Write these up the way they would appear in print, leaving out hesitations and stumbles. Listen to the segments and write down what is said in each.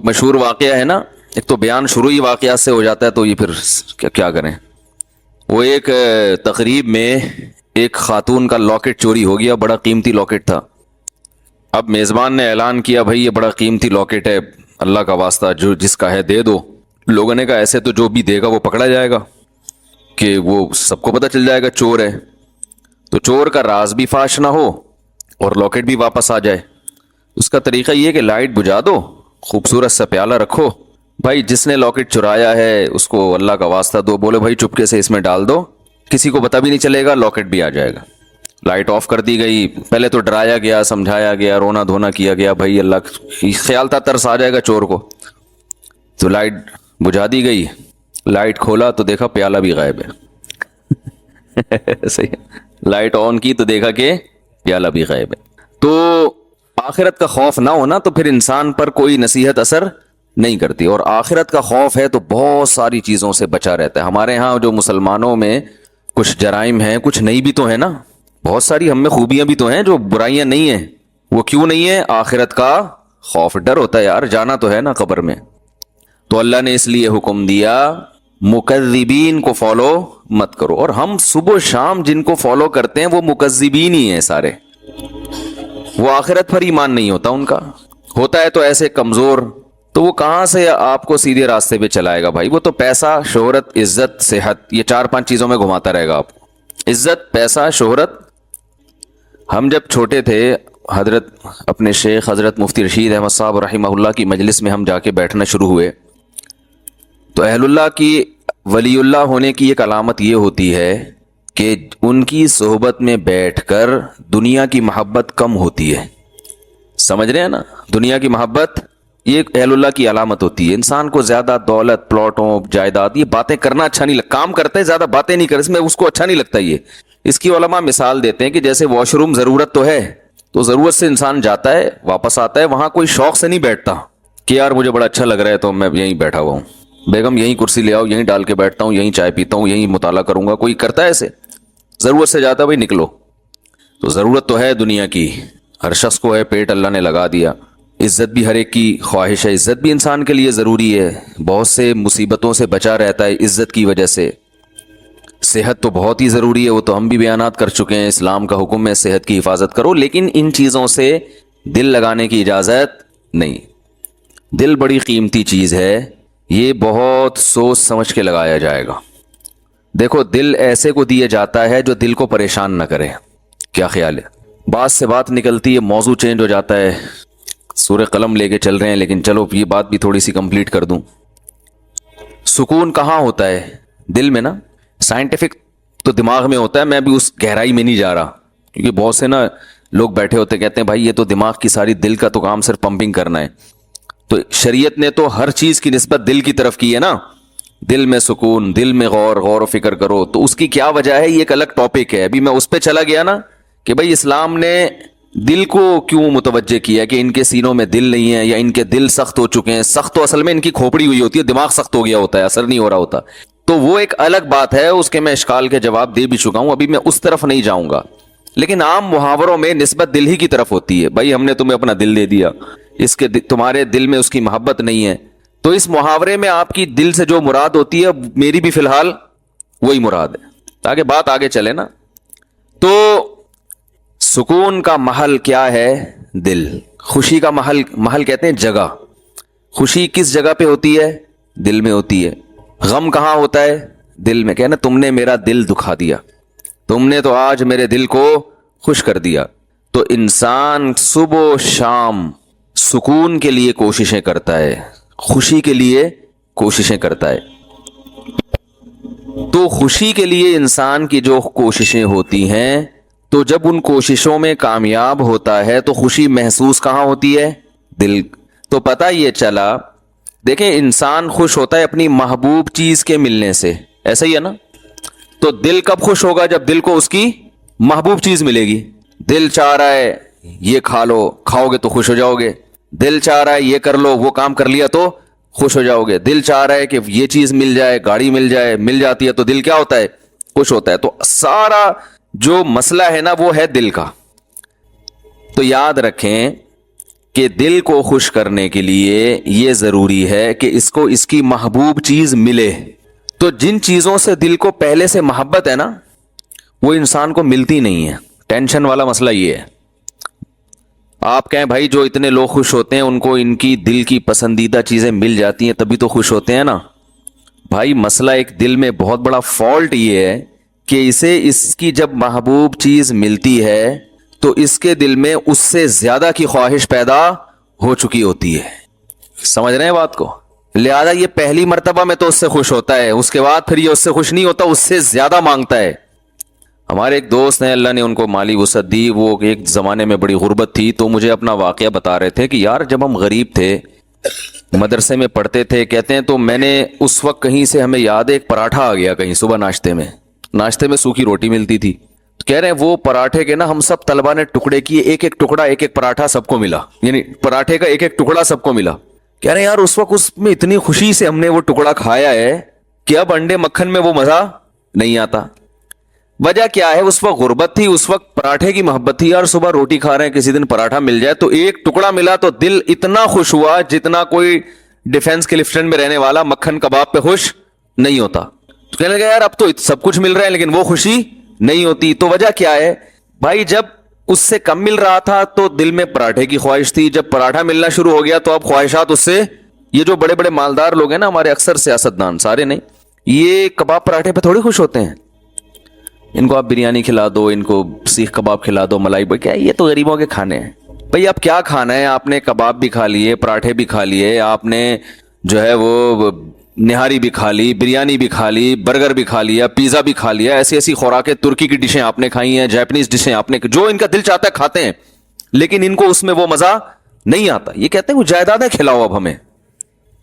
مشہور واقعہ ہے نا, ایک تو بیان شروع ہی واقعات سے ہو جاتا ہے, تو یہ پھر کیا کریں. وہ ایک تقریب میں ایک خاتون کا لاکٹ چوری ہو گیا, بڑا قیمتی لاکٹ تھا. اب میزبان نے اعلان کیا بھائی یہ بڑا قیمتی لاکٹ ہے, اللہ کا واسطہ جو جس کا ہے دے دو. لوگوں نے کہا ایسے تو جو بھی دے گا وہ پکڑا جائے گا, کہ وہ سب کو پتہ چل جائے گا چور ہے, تو چور کا راز بھی فاش نہ ہو اور لاکٹ بھی واپس آ جائے. اس کا طریقہ یہ کہ لائٹ بجھا دو, خوبصورت سا پیالہ رکھو, بھائی جس نے لاکٹ چرایا ہے اس کو اللہ کا واسطہ دو, بولے بھائی چپکے سے اس میں ڈال دو, کسی کو پتہ بھی نہیں چلے گا, لاکٹ بھی آ جائے گا. لائٹ آف کر دی گئی. پہلے تو ڈرایا گیا, سمجھایا گیا, رونا دھونا کیا گیا, بھائی اللہ خیال تھا ترس آ جائے گا چور کو. تو لائٹ بجھا دی گئی, لائٹ کھولا تو دیکھا پیالہ بھی غائب ہے. صحیح, لائٹ آن کی تو دیکھا کہ پیالہ بھی غائب ہے. تو آخرت کا خوف نہ ہونا تو پھر انسان پر کوئی نصیحت اثر نہیں کرتی, اور آخرت کا خوف ہے تو بہت ساری چیزوں سے بچا رہتا ہے. ہمارے ہاں جو مسلمانوں میں کچھ جرائم ہیں, کچھ نہیں بھی تو ہیں نا, بہت ساری ہم میں خوبیاں بھی تو ہیں, جو برائیاں نہیں ہیں. وہ کیوں نہیں ہے؟ آخرت کا خوف, ڈر ہوتا ہے یار, جانا تو ہے نا قبر میں. تو اللہ نے اس لیے حکم دیا مکذبین کو فالو مت کرو. اور ہم صبح و شام جن کو فالو کرتے ہیں وہ مکذبین ہی ہیں سارے. وہ آخرت پر ایمان نہیں ہوتا ان کا, ہوتا ہے تو ایسے کمزور, تو وہ کہاں سے آپ کو سیدھے راستے پہ چلائے گا بھائی. وہ تو پیسہ, شہرت, عزت, صحت, یہ 4-5 چیزوں میں گھماتا رہے گا آپ کو. عزت, پیسہ, شہرت. ہم جب چھوٹے تھے, حضرت اپنے شیخ حضرت مفتی رشید احمد صاحب رحمہ اللہ کی مجلس میں ہم جا کے بیٹھنا شروع ہوئے, تو اہل اللہ کی, ولی اللہ ہونے کی ایک علامت یہ ہوتی ہے کہ ان کی صحبت میں بیٹھ کر دنیا کی محبت کم ہوتی ہے. سمجھ رہے ہیں نا, دنیا کی محبت یہ اہل اللہ کی علامت ہوتی ہے. انسان کو زیادہ دولت, پلاٹوں, جائیداد, یہ باتیں کرنا اچھا نہیں لگتا. کام کرتے زیادہ, باتیں نہیں کرتے, اس میں اس کو اچھا نہیں لگتا. یہ اس کی علماء مثال دیتے ہیں کہ جیسے واش روم ضرورت تو ہے, تو ضرورت سے انسان جاتا ہے واپس آتا ہے, وہاں کوئی شوق سے نہیں بیٹھتا کہ یار مجھے بڑا اچھا لگ رہا ہے تو میں یہیں بیٹھا ہوا ہوں, بیگم یہیں کرسی لے آؤ, یہیں ڈال کے بیٹھتا ہوں, یہیں چائے پیتا ہوں, یہیں مطالعہ کروں گا. کوئی کرتا ہے ایسے؟ ضرورت سے جاتا ہے بھائی نکلو. تو ضرورت تو ہے دنیا کی, ہر شخص کو ہے, پیٹ اللہ نے لگا دیا. عزت بھی ہر ایک کی خواہش ہے, عزت بھی انسان کے لیے ضروری ہے, بہت سے مصیبتوں سے بچا رہتا ہے عزت کی وجہ سے. صحت تو بہت ہی ضروری ہے, وہ تو ہم بھی بیانات کر چکے ہیں, اسلام کا حکم ہے صحت کی حفاظت کرو. لیکن ان چیزوں سے دل لگانے کی اجازت نہیں. دل بڑی قیمتی چیز ہے, یہ بہت سوچ سمجھ کے لگایا جائے گا. دیکھو دل ایسے کو دیا جاتا ہے جو دل کو پریشان نہ کرے. کیا خیال ہے؟ بات سے بات نکلتی ہے, موضوع چینج ہو جاتا ہے, سورہ قلم لے کے چل رہے ہیں, لیکن چلو یہ بات بھی تھوڑی سی کمپلیٹ کر دوں. سکون کہاں ہوتا ہے؟ دل میں نا. سائنٹیفک تو دماغ میں ہوتا ہے, میں بھی اس گہرائی میں نہیں جا رہا, کیونکہ بہت سے نا لوگ بیٹھے ہوتے کہتے ہیں بھائی یہ تو دماغ کی ساری, دل کا تو کام صرف پمپنگ کرنا ہے. تو شریعت نے تو ہر چیز کی نسبت دل کی طرف کی ہے نا. دل میں سکون, دل میں غور و فکر کرو, تو اس کی کیا وجہ ہے یہ ایک الگ ٹاپک ہے. ابھی میں اس پہ چلا گیا نا کہ بھائی اسلام نے دل کو کیوں متوجہ کیا کہ ان کے سینوں میں دل نہیں ہے, یا ان کے دل سخت ہو چکے ہیں. سخت تو اصل میں ان کی کھوپڑی ہوئی ہوتی ہے, دماغ سخت ہو گیا ہوتا ہے, اثر نہیں ہو رہا ہوتا. تو وہ ایک الگ بات ہے, اس کے میں اشکال کے جواب دے بھی چکا ہوں, ابھی میں اس طرف نہیں جاؤں گا. لیکن عام محاوروں میں نسبت دل ہی کی طرف ہوتی ہے, بھائی ہم نے تمہیں اپنا دل دے دیا, اس کے تمہارے دل میں اس کی محبت نہیں ہے. تو اس محاورے میں آپ کی دل سے جو مراد ہوتی ہے, میری بھی فی الحال وہی مراد ہے, تاکہ بات آگے چلے نا. تو سکون کا محل کیا ہے؟ دل. خوشی کا محل کہتے ہیں جگہ. خوشی کس جگہ پہ ہوتی ہے؟ دل میں ہوتی ہے. غم کہاں ہوتا ہے؟ دل میں. کہنا تم نے میرا دل دکھا دیا, تم نے تو آج میرے دل کو خوش کر دیا. تو انسان صبح و شام سکون کے لیے کوششیں کرتا ہے, خوشی کے لیے کوششیں کرتا ہے. تو خوشی کے لیے انسان کی جو کوششیں ہوتی ہیں, تو جب ان کوششوں میں کامیاب ہوتا ہے تو خوشی محسوس کہاں ہوتی ہے؟ دل. تو پتہ یہ چلا, دیکھیں انسان خوش ہوتا ہے اپنی محبوب چیز کے ملنے سے, ایسا ہی ہے نا. تو دل کب خوش ہوگا؟ جب دل کو اس کی محبوب چیز ملے گی. دل چاہ رہا ہے یہ کھا لو, کھاؤ گے تو خوش ہو جاؤ گے. دل چاہ رہا ہے یہ کر لو, وہ کام کر لیا تو خوش ہو جاؤ گے. دل چاہ رہا ہے کہ یہ چیز مل جائے, گاڑی مل جائے, مل جاتی ہے تو دل کیا ہوتا ہے؟ خوش ہوتا ہے. تو سارا جو مسئلہ ہے نا وہ ہے دل کا. تو یاد رکھیں کہ دل کو خوش کرنے کے لیے یہ ضروری ہے کہ اس کو اس کی محبوب چیز ملے. تو جن چیزوں سے دل کو پہلے سے محبت ہے نا وہ انسان کو ملتی نہیں ہے. ٹینشن والا مسئلہ یہ ہے. آپ کہیں بھائی جو اتنے لوگ خوش ہوتے ہیں ان کو ان کی دل کی پسندیدہ چیزیں مل جاتی ہیں تبھی تو خوش ہوتے ہیں نا. بھائی مسئلہ ایک دل میں بہت بڑا فالٹ یہ ہے کہ اسے اس کی جب محبوب چیز ملتی ہے تو اس کے دل میں اس سے زیادہ کی خواہش پیدا ہو چکی ہوتی ہے. سمجھ رہے ہیں بات کو؟ لہذا یہ پہلی مرتبہ میں تو اس سے خوش ہوتا ہے, اس کے بعد پھر یہ اس سے خوش نہیں ہوتا, اس سے زیادہ مانگتا ہے. ہمارے ایک دوست ہیں, اللہ نے ان کو مالی وسعت دی, وہ ایک زمانے میں بڑی غربت تھی, تو مجھے اپنا واقعہ بتا رہے تھے کہ یار جب ہم غریب تھے مدرسے میں پڑھتے تھے کہتے ہیں, تو میں نے اس وقت کہیں سے ہمیں یاد ہے ایک پراٹھا آ گیا کہیں صبح ناشتے میں سوکھی روٹی ملتی تھی. کہہ رہے ہیں وہ پراٹھے کے نا ہم سب طلبہ نے ٹکڑے کیے, ایک ایک ٹکڑا ایک ایک پراٹھا سب کو ملا, یعنی پراٹھے کا ایک ایک ٹکڑا سب کو ملا. کہہ رہے ہیں یار اس وقت اس میں اتنی خوشی سے ہم نے وہ ٹکڑا کھایا ہے کہ اب انڈے مکھن میں وہ مزہ نہیں آتا. وجہ کیا ہے؟ اس وقت غربت تھی, اس وقت پراٹھے کی محبت تھی. یار صبح روٹی کھا رہے ہیں, کسی دن پراٹھا مل جائے تو ایک ٹکڑا ملا تو دل اتنا خوش ہوا جتنا کوئی ڈیفنس کلفٹن میں رہنے والا مکھن کباب پہ خوش نہیں ہوتا. تو کہنے لگا یار اب تو سب کچھ مل رہا ہے لیکن وہ خوشی نہیں ہوتی. تو وجہ کیا ہے بھائی؟ جب اس سے کم مل رہا تھا تو دل میں پراٹھے کی خواہش تھی, جب پراٹھا ملنا شروع ہو گیا تو اب خواہشات اس سے. یہ جو بڑے بڑے مالدار لوگ ہیں نا ہمارے, اکثر سیاستدان, سارے نہیں, یہ کباب پراٹھے پہ تھوڑی خوش ہوتے ہیں. ان کو آپ بریانی کھلا دو, ان کو سیخ کباب کھلا دو, ملائی بھائی, کیا یہ تو غریبوں کے کھانے ہیں. بھائی اب کیا کھانا ہے؟ آپ نے کباب بھی کھا لیے, پراٹھے بھی کھا لیے, آپ نے جو ہے وہ نہاری بھی کھا لی, بریانی بھی کھا لی, برگر بھی کھا لیا, پیزا بھی کھا لیا, ایسی ایسی خوراکیں, ترکی کی ڈشیں آپ نے کھائی ہیں, جاپنیز ڈشیں آپ نے, جو ان کا دل چاہتا ہے کھاتے ہیں, لیکن ان کو اس میں وہ مزہ نہیں آتا. یہ کہتے ہیں وہ جائیدادیں کھلاؤ اب ہمیں,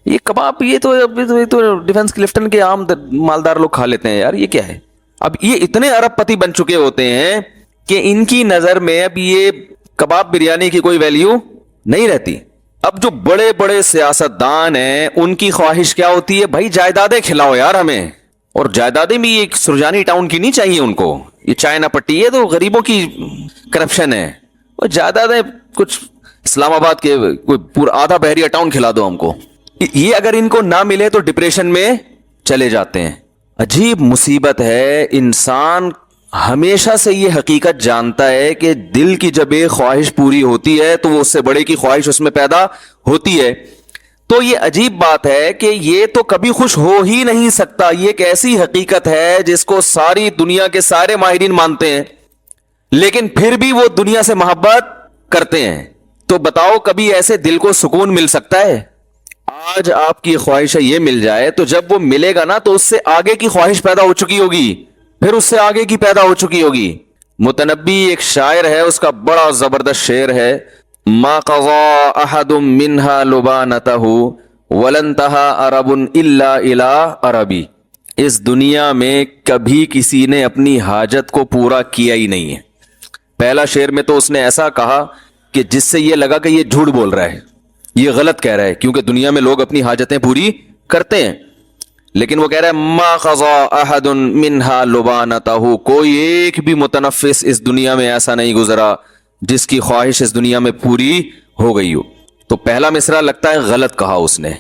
یہ کباب یہ تو ڈیفنس کلفٹن کے عام مالدار لوگ کھا لیتے ہیں. یار یہ کیا ہے؟ اب یہ اتنے ارب پتی بن چکے ہوتے ہیں کہ ان کی نظر میں اب یہ کباب بریانی کی کوئی ویلیو نہیں رہتی. اب جو بڑے بڑے سیاستدان ہیں ان کی خواہش کیا ہوتی ہے؟ بھائی جائیدادیں کھلاؤ یار ہمیں. اور جائیدادیں بھی ایک سرجانی ٹاؤن کی نہیں چاہیے ان کو, یہ چائنا پٹی ہے تو غریبوں کی کرپشن ہے. وہ جائیدادیں کچھ اسلام آباد کے کوئی پورا آدھا بحریہ ٹاؤن کھلا دو ہم کو. یہ اگر ان کو نہ ملے تو ڈپریشن میں چلے جاتے ہیں. عجیب مصیبت ہے. انسان ہمیشہ سے یہ حقیقت جانتا ہے کہ دل کی جب ایک خواہش پوری ہوتی ہے تو وہ اس سے بڑے کی خواہش اس میں پیدا ہوتی ہے. تو یہ عجیب بات ہے کہ یہ تو کبھی خوش ہو ہی نہیں سکتا. یہ ایک ایسی حقیقت ہے جس کو ساری دنیا کے سارے ماہرین مانتے ہیں, لیکن پھر بھی وہ دنیا سے محبت کرتے ہیں. تو بتاؤ کبھی ایسے دل کو سکون مل سکتا ہے؟ آج آپ کی خواہش یہ مل جائے تو جب وہ ملے گا نا تو اس سے آگے کی خواہش پیدا ہو چکی ہوگی, پھر اس سے آگے کی پیدا ہو چکی ہوگی. متنبی ایک شاعر ہے, اس کا بڑا زبردست شعر ہے, ما قضا احد منها لبانته ولنتہا عرب الا الى عربی. اس دنیا میں کبھی کسی نے اپنی حاجت کو پورا کیا ہی نہیں ہے. پہلا شعر میں تو اس نے ایسا کہا کہ جس سے یہ لگا کہ یہ جھوٹ بول رہا ہے, یہ غلط کہہ رہا ہے, کیونکہ دنیا میں لوگ اپنی حاجتیں پوری کرتے ہیں. لیکن وہ کہہ رہا ہے ما قضا احد منها لبانته, کوئی ایک بھی متنفس اس دنیا میں ایسا نہیں گزرا جس کی خواہش اس دنیا میں پوری ہو گئی ہو. تو پہلا مصرع لگتا ہے غلط کہا اس نے,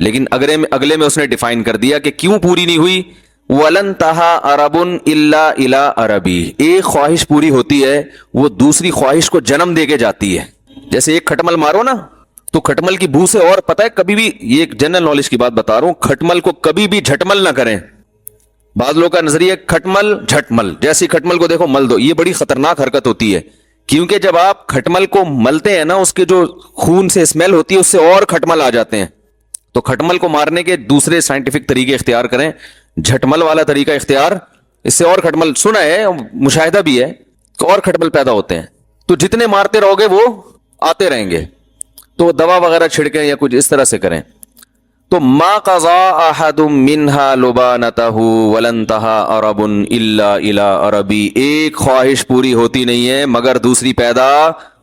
لیکن اگلے میں اس نے ڈیفائن کر دیا کہ کیوں پوری نہیں ہوئی. وَلَنْتَهَا عَرَبٌ إِلَّا إِلَىٰ عَرَبِي. ایک خواہش پوری ہوتی ہے وہ دوسری خواہش کو جنم دے کے جاتی ہے. جیسے ایک کھٹمل مارو نا تو کھٹمل کی بو سے, اور پتہ ہے کبھی بھی, یہ ایک جنرل نالج کی بات بتا رہا ہوں, کھٹمل کو کبھی بھی جھٹمل نہ کریں. بعض لوگوں کا نظریہ کھٹمل جھٹمل, جیسی کھٹمل کو دیکھو مل دو, یہ بڑی خطرناک حرکت ہوتی ہے. کیونکہ جب آپ کھٹمل کو ملتے ہیں نا اس کے جو خون سے اسمیل ہوتی ہے اس سے اور کھٹمل آ جاتے ہیں. تو کھٹمل کو مارنے کے دوسرے سائنٹیفک طریقے اختیار کریں, جھٹمل والا طریقہ اختیار, اس سے اور کھٹمل, سنا ہے مشاہدہ بھی ہے, اور کھٹمل پیدا ہوتے ہیں. تو جتنے مارتے رہو گے وہ آتے رہیں گے. تو دوا وغیرہ چھڑکیں یا کچھ اس طرح سے کریں. تو ما قضا احد منها لبانته ولنتها عرب الا الى عربی. ایک خواہش پوری ہوتی نہیں ہے مگر دوسری پیدا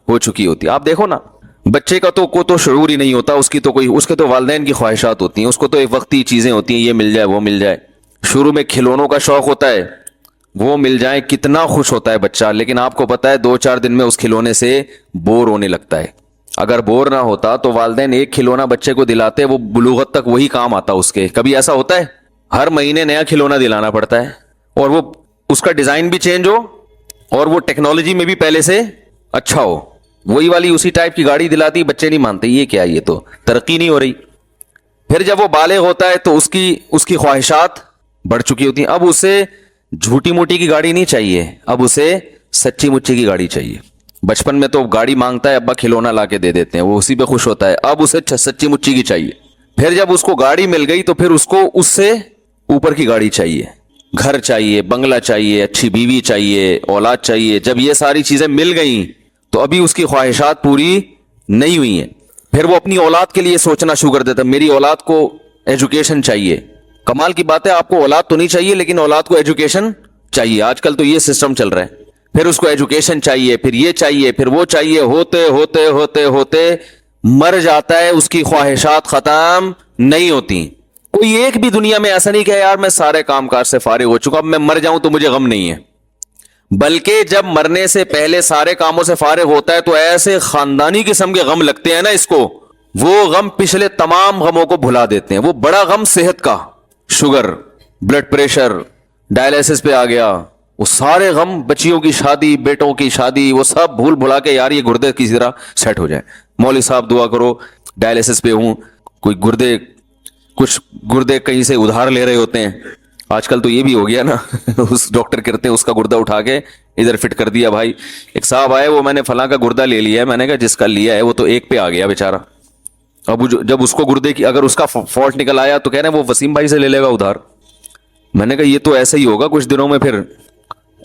ہو چکی ہوتی ہے. آپ دیکھو نا بچے کا تو شعور ہی نہیں ہوتا, اس کی تو کوئی, اس کے تو والدین کی خواہشات ہوتی ہیں, اس کو تو ایک وقتی چیزیں ہوتی ہیں, یہ مل جائے وہ مل جائے. شروع میں کھلونوں کا شوق ہوتا ہے, وہ مل جائیں کتنا خوش ہوتا ہے بچہ, لیکن آپ کو پتا ہے 2-4 دن میں اس کھلونے سے بور ہونے لگتا ہے. اگر بور نہ ہوتا تو والدین ایک کھلونا بچے کو دلاتے, وہ بلوغت تک وہی کام آتا اس کے. کبھی ایسا ہوتا ہے؟ ہر مہینے نیا کھلونا دلانا پڑتا ہے, اور وہ اس کا ڈیزائن بھی چینج ہو اور وہ ٹیکنالوجی میں بھی پہلے سے اچھا ہو. وہی والی اسی ٹائپ کی گاڑی دلاتی, بچے نہیں مانتے, یہ کیا, یہ تو ترقی نہیں ہو رہی. پھر جب وہ بالغ ہوتا ہے تو اس کی خواہشات بڑھ چکی ہوتی ہیں. اب اسے جھوٹی موٹی کی گاڑی نہیں چاہیے, اب اسے سچی مچی کی گاڑی چاہیے. بچپن میں تو گاڑی مانگتا ہے, ابا کھلونا لا کے دے دیتے ہیں, وہ اسی پہ خوش ہوتا ہے. اب اسے سچی مچی کی چاہیے. پھر جب اس کو گاڑی مل گئی تو پھر اس کو اس سے اوپر کی گاڑی چاہیے, گھر چاہیے, بنگلہ چاہیے, اچھی بیوی چاہیے, اولاد چاہیے. جب یہ ساری چیزیں مل گئیں تو ابھی اس کی خواہشات پوری نہیں ہوئی ہیں. پھر وہ اپنی اولاد کے لیے سوچنا شروع کر دیتا, میری اولاد کو ایجوکیشن چاہیے. کمال کی بات ہے, آپ کو اولاد تو نہیں چاہیے لیکن اولاد کو ایجوکیشن چاہیے. آج کل تو یہ سسٹم چل رہا ہے. پھر اس کو ایجوکیشن چاہیے, پھر یہ چاہیے, پھر وہ چاہیے, ہوتے ہوتے ہوتے ہوتے مر جاتا ہے. اس کی خواہشات ختم نہیں ہوتی. کوئی ایک بھی دنیا میں ایسا نہیں کہ یار میں سارے کام کاج سے فارغ ہو چکا, اب میں مر جاؤں تو مجھے غم نہیں ہے. بلکہ جب مرنے سے پہلے سارے کاموں سے فارغ ہوتا ہے تو ایسے خاندانی قسم کے غم لگتے ہیں نا اس کو, وہ غم پچھلے تمام غموں کو بھلا دیتے ہیں. وہ بڑا غم صحت کا, شوگر, بلڈ پریشر, ڈائلیسس پہ آ گیا, وہ سارے غم, بچیوں کی شادی, بیٹوں کی شادی, وہ سب بھول بھلا کے یار یہ گردے کسی طرح سیٹ ہو جائے. مولوی صاحب دعا کرو, ڈائلیسس پہ ہوں, کوئی کچھ گردے کہیں سے ادھار لے رہے ہوتے ہیں. آج کل تو یہ بھی ہو گیا نا اس ڈاکٹر کرتے ہیں اس کا گردہ اٹھا کے ادھر فٹ کر دیا. بھائی ایک صاحب آئے, وہ میں نے فلاں کا گردہ لے لیا ہے. میں نے کہا جس کا لیا ہے وہ تو ایک پہ آ گیا بیچارہ. اب جب اس کو گردے کی اگر اس کا فالٹ نکل آیا تو کہہ رہے ہیں وہ وسیم بھائی سے لے لے گا ادھار. میں نے کہا یہ تو ایسا ہی ہوگا, کچھ دنوں میں پھر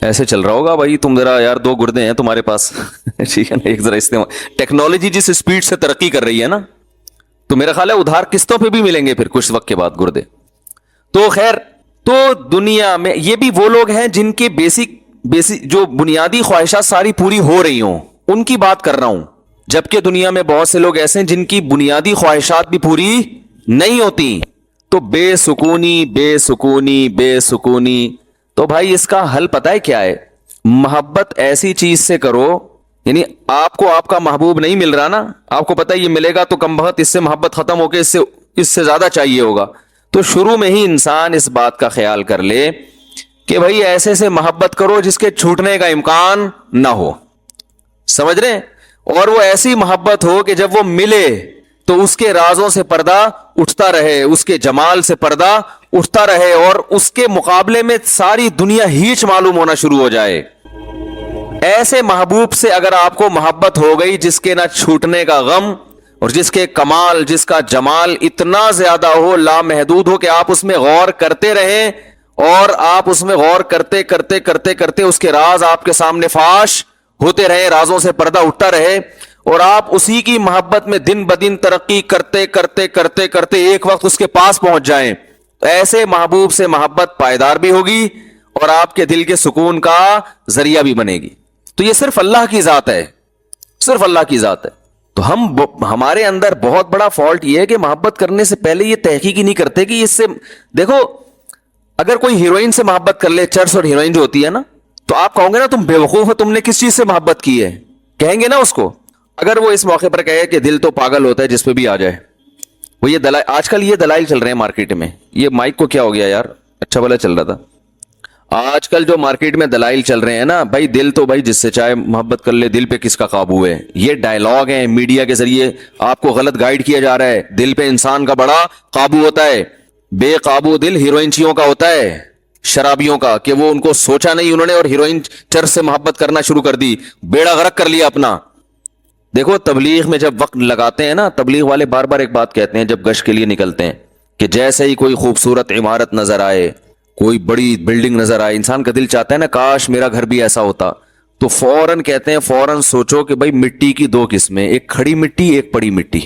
ایسے چل رہا ہوگا. بھائی تم ذرا یار 2 گردے ہیں تمہارے پاس ٹھیک ہے نا, ایک ذرا استعمال. ٹیکنالوجی جس اسپیڈ سے ترقی کر رہی ہے نا, تو میرا خیال ہے ادھار قسطوں پہ بھی ملیں گے پھر کچھ وقت کے بعد گردے. تو خیر, تو دنیا میں یہ بھی وہ لوگ ہیں جن کے بیسک جو بنیادی خواہشات ساری پوری ہو رہی ہوں, ان کی بات کر رہا ہوں. جبکہ دنیا میں بہت سے لوگ ایسے ہیں جن کی بنیادی خواہشات بھی پوری نہیں ہوتی. تو بے سکونی بے سکونی بے سکونی. تو بھائی اس کا حل پتہ ہے کیا ہے؟ محبت ایسی چیز سے کرو, یعنی آپ کو آپ کا محبوب نہیں مل رہا نا, آپ کو پتہ ہے یہ ملے گا تو کم بخت اس سے محبت ختم ہو کے اس سے زیادہ چاہیے ہوگا. تو شروع میں ہی انسان اس بات کا خیال کر لے کہ بھائی ایسے سے محبت کرو جس کے چھوٹنے کا امکان نہ ہو. سمجھ رہے ہیں؟ اور وہ ایسی محبت ہو کہ جب وہ ملے تو اس کے رازوں سے پردہ اٹھتا رہے, اس کے جمال سے پردہ اٹھتا رہے, اور اس کے مقابلے میں ساری دنیا ہیچ معلوم ہونا شروع ہو جائے. ایسے محبوب سے اگر آپ کو محبت ہو گئی جس کے نہ چھوٹنے کا غم اور جس کے کمال, جس کا جمال اتنا زیادہ ہو, لامحدود ہو, کہ آپ اس میں غور کرتے رہیں اور آپ اس میں غور کرتے کرتے کرتے کرتے اس کے راز آپ کے سامنے فاش ہوتے رہے, رازوں سے پردہ اٹھتا رہے, اور آپ اسی کی محبت میں دن بدن ترقی کرتے کرتے کرتے کرتے ایک وقت اس کے پاس پہنچ جائیں, تو ایسے محبوب سے محبت پائیدار بھی ہوگی اور آپ کے دل کے سکون کا ذریعہ بھی بنے گی. تو یہ صرف اللہ کی ذات ہے, صرف اللہ کی ذات ہے. تو ہمارے اندر بہت بڑا فالٹ یہ ہے کہ محبت کرنے سے پہلے یہ تحقیق ہی نہیں کرتے کہ اس سے, دیکھو اگر کوئی ہیروئن سے محبت کر لے, چرس اور ہیروئن جو ہوتی ہے نا, تو آپ کہو گے نا تم بے وقوف ہو, تم نے کس چیز سے محبت کی ہے, کہیں گے نا اس کو. اگر وہ اس موقع پر کہے کہ دل تو پاگل ہوتا ہے جس پہ بھی آ جائے, وہ یہ دلائل, آج کل یہ دلائل چل رہے ہیں مارکیٹ میں. یہ مائک کو کیا ہو گیا یار, اچھا بھلا چل رہا تھا. آج کل جو مارکیٹ میں دلائل چل رہے ہیں نا, بھائی دل تو بھائی جس سے چاہے محبت کر لے, دل پہ کس کا قابو ہے. یہ ڈائلاگ ہیں میڈیا کے ذریعے آپ کو غلط گائیڈ کیا جا رہا ہے. دل پہ انسان کا بڑا قابو ہوتا ہے, بے قابو دل ہیروئنچیوں کا ہوتا ہے, شرابیوں کا, کہ وہ ان کو سوچا نہیں انہوں نے اور ہیروئن چرس سے محبت کرنا شروع کر دی, بیڑا غرق کر لیا اپنا. دیکھو تبلیغ میں جب وقت لگاتے ہیں نا, تبلیغ والے بار بار ایک بات کہتے ہیں جب گشت کے لیے نکلتے ہیں, کہ جیسے ہی کوئی خوبصورت عمارت نظر آئے, کوئی بڑی بلڈنگ نظر آئے, انسان کا دل چاہتا ہے نا کاش میرا گھر بھی ایسا ہوتا, تو فوراً کہتے ہیں فوراً سوچو کہ بھائی مٹی کی 2 قسمیں, ایک کھڑی مٹی ایک پڑی مٹی.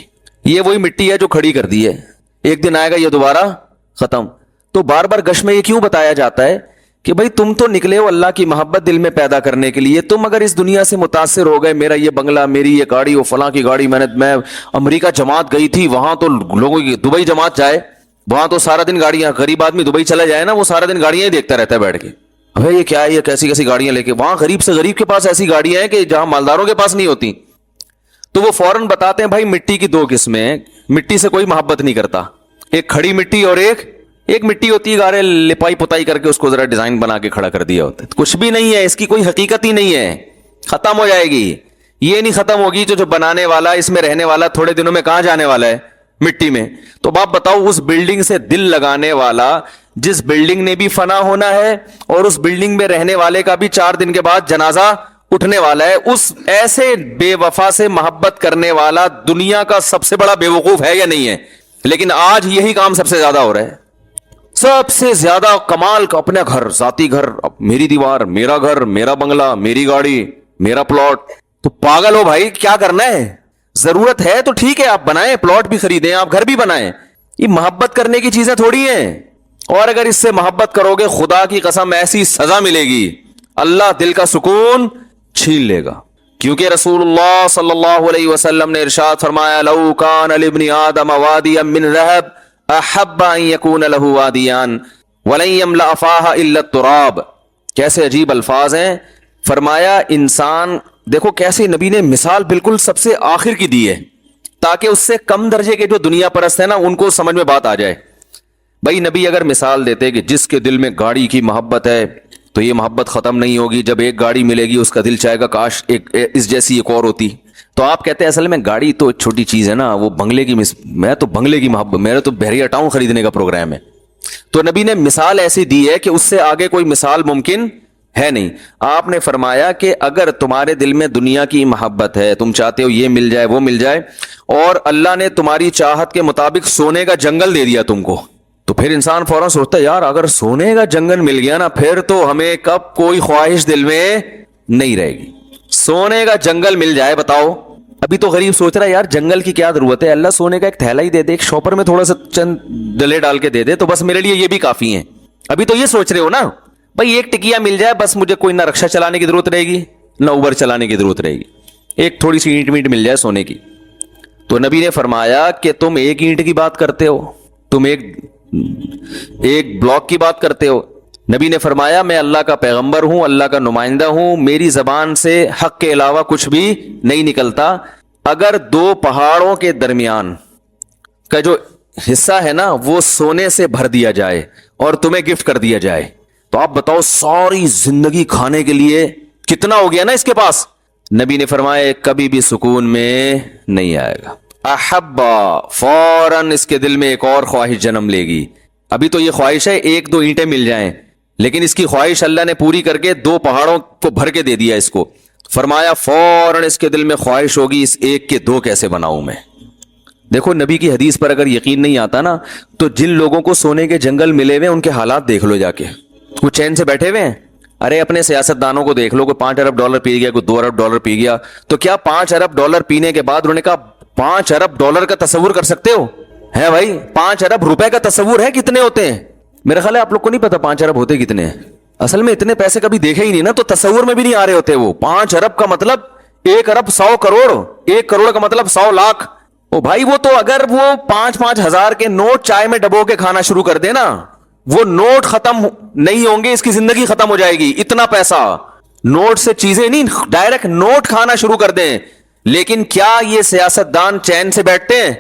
یہ وہی مٹی ہے جو کھڑی کر دی ہے, ایک دن آئے گا یہ دوبارہ ختم. تو بار بار گشت میں یہ کیوں بتایا جاتا ہے کہ بھائی تم تو نکلے ہو اللہ کی محبت دل میں پیدا کرنے کے لیے. تم اگر اس دنیا سے متاثر ہو گئے, میرا یہ بنگلہ, میری یہ گاڑی, وہ فلاں کی گاڑی, میں امریکہ جماعت گئی تھی, وہاں تو لوگوں کی, دبئی جماعت جائے وہاں تو سارا دن گاڑیاں, غریب آدمی دبئی چلا جائے نا, وہ سارا دن گاڑیاں ہی دیکھتا رہتا ہے بیٹھ کے, ابھی یہ کیا ہے, یہ کیسی کیسی گاڑیاں لے کے. وہاں غریب سے غریب کے پاس ایسی گاڑیاں ہیں کہ جہاں مالداروں کے پاس نہیں ہوتی. تو وہ فوراً بتاتے ہیں بھائی مٹی کی دو قسمیں ہیں, مٹی سے کوئی محبت نہیں کرتا, ایک کھڑی مٹی اور ایک مٹی ہوتی ہے گارے لپائی پتائی کر کے اس کو ذرا ڈیزائن بنا کے کھڑا کر دیا ہوتا ہے, کچھ بھی نہیں ہے, اس کی کوئی حقیقت ہی نہیں ہے, ختم ہو جائے گی. یہ نہیں ختم ہوگی جو بنانے والا, اس میں رہنے والا تھوڑے دنوں میں کہاں جانے والا ہے, مٹی میں. تو آپ بتاؤ اس بلڈنگ سے دل لگانے والا, جس بلڈنگ نے بھی فنا ہونا ہے اور اس بلڈنگ میں رہنے والے کا بھی 4 دن کے بعد جنازہ اٹھنے والا ہے, اس ایسے بے وفا سے محبت کرنے والا دنیا کا سب سے بڑا بے وقوف ہے یا نہیں ہے؟ لیکن آج یہی کام سب سے زیادہ ہو رہا ہے. سب سے زیادہ کمال کا اپنا گھر, ذاتی گھر, میری دیوار, میرا گھر, میرا بنگلہ, میری گاڑی, میرا پلاٹ. تو پاگل ہو بھائی, کیا کرنا ہے؟ ضرورت ہے تو ٹھیک ہے آپ بنائیں, پلاٹ بھی خریدیں, آپ گھر بھی بنائیں, یہ محبت کرنے کی چیزیں تھوڑی ہیں. اور اگر اس سے محبت کرو گے خدا کی قسم ایسی سزا ملے گی, اللہ دل کا سکون چھین لے گا. کیونکہ رسول اللہ صلی اللہ علیہ وسلم نے ارشاد فرمایا لو کان لابن آدم وادیا من ذهب احب ان يكون له وادیان ولن يملأ فاها الا التراب. کیسے عجیب الفاظ ہیں. فرمایا انسان, دیکھو کیسے نبی نے مثال بالکل سب سے آخر کی دی ہے تاکہ اس سے کم درجے کے جو دنیا پرست ہیں نا ان کو سمجھ میں بات آ جائے. بھائی نبی اگر مثال دیتے کہ جس کے دل میں گاڑی کی محبت ہے تو یہ محبت ختم نہیں ہوگی, جب ایک گاڑی ملے گی اس کا دل چاہے گا کاش اس جیسی ایک اور ہوتی. تو آپ کہتے ہیں اصل میں گاڑی تو چھوٹی چیز ہے نا, وہ بنگلے کی میں تو بنگلے کی محبت, میرا تو بحریہ ٹاؤن خریدنے کا پروگرام ہے. تو نبی نے مثال ایسی دی ہے کہ اس سے آگے کوئی مثال ممکن ہے نہیں. آپ نے فرمایا کہ اگر تمہارے دل میں دنیا کی محبت ہے, تم چاہتے ہو یہ مل جائے وہ مل جائے, اور اللہ نے تمہاری چاہت کے مطابق سونے کا جنگل دے دیا تم کو, تو پھر انسان فوراً سوچتا ہے یار اگر سونے کا جنگل مل گیا نا پھر تو ہمیں کب کوئی خواہش دل میں نہیں رہے گی. سونے کا جنگل مل جائے, بتاؤ. ابھی تو غریب سوچ رہا ہے یار جنگل کی کیا ضرورت ہے, اللہ سونے کا ایک تھیلا ہی دے دے, ایک شاپر میں تھوڑا سا چند ڈلے ڈال کے دے دے تو بس میرے لیے یہ بھی کافی ہیں. ابھی تو یہ سوچ رہے ہو نا بھائی ایک ٹکیا مل جائے بس, مجھے کوئی نہ رکشا چلانے کی ضرورت رہے گی نہ اوبر چلانے کی ضرورت رہے گی, ایک تھوڑی سی اینٹ مل جائے سونے کی. تو نبی نے فرمایا کہ تم ایک اینٹ کی بات کرتے ہو, تم ایک بلاک کی بات کرتے ہو. نبی نے فرمایا میں اللہ کا پیغمبر ہوں, اللہ کا نمائندہ ہوں, میری زبان سے حق کے علاوہ کچھ بھی نہیں نکلتا. اگر 2 پہاڑوں کے درمیان کا جو حصہ ہے نا وہ سونے سے بھر دیا جائے اور تمہیں گفٹ کر دیا جائے تو آپ بتاؤ ساری زندگی کھانے کے لیے کتنا ہو گیا نا اس کے پاس. نبی نے فرمایا کبھی بھی سکون میں نہیں آئے گا. احبا, فوراً اس کے دل میں ایک اور خواہش جنم لے گی. ابھی تو یہ خواہش ہے 1-2 اینٹیں مل جائیں, لیکن اس کی خواہش اللہ نے پوری کر کے 2 پہاڑوں کو بھر کے دے دیا اس کو. فرمایا فوراً اس کے دل میں خواہش ہوگی اس ایک کے 2 کیسے بناؤں میں. دیکھو نبی کی حدیث پر اگر یقین نہیں آتا نا تو جن لوگوں کو سونے کے جنگل ملے ہوئے ان کے حالات دیکھ لو جا کے, وہ چین سے بیٹھے ہوئے ہیں. ارے اپنے سیاست دانوں کو دیکھ لو, کوئی $5 ارب پی گیا, کوئی $2 ارب پی گیا, تو کیا $5 ارب پینے کے بعد انہوں نے کہا $5 ارب کا تصور کر سکتے ہو؟ ہے بھائی $5 ارب کا تصور ہے کتنے ہوتے ہیں؟ میرا خیال ہے آپ لوگ کو نہیں پتا 5 ارب ہوتے کتنے ہیں. اصل میں اتنے پیسے کبھی دیکھے ہی نہیں نا, تو تصور میں بھی نہیں آ رہے ہوتے. وہ 5 ارب کا مطلب 1 ارب 100 کروڑ, 1 کروڑ کا مطلب 100 لاکھ. او بھائی وہ تو اگر وہ 5-5 ہزار کے نوٹ چائے میں ڈبو کے کھانا شروع کر دے نا, وہ نوٹ ختم نہیں ہوں گے, اس کی زندگی ختم ہو جائے گی. اتنا پیسہ نوٹ سے چیزیں نہیں, ڈائریکٹ نوٹ کھانا شروع کر دیں. لیکن کیا یہ سیاستدان چین سے بیٹھتے ہیں؟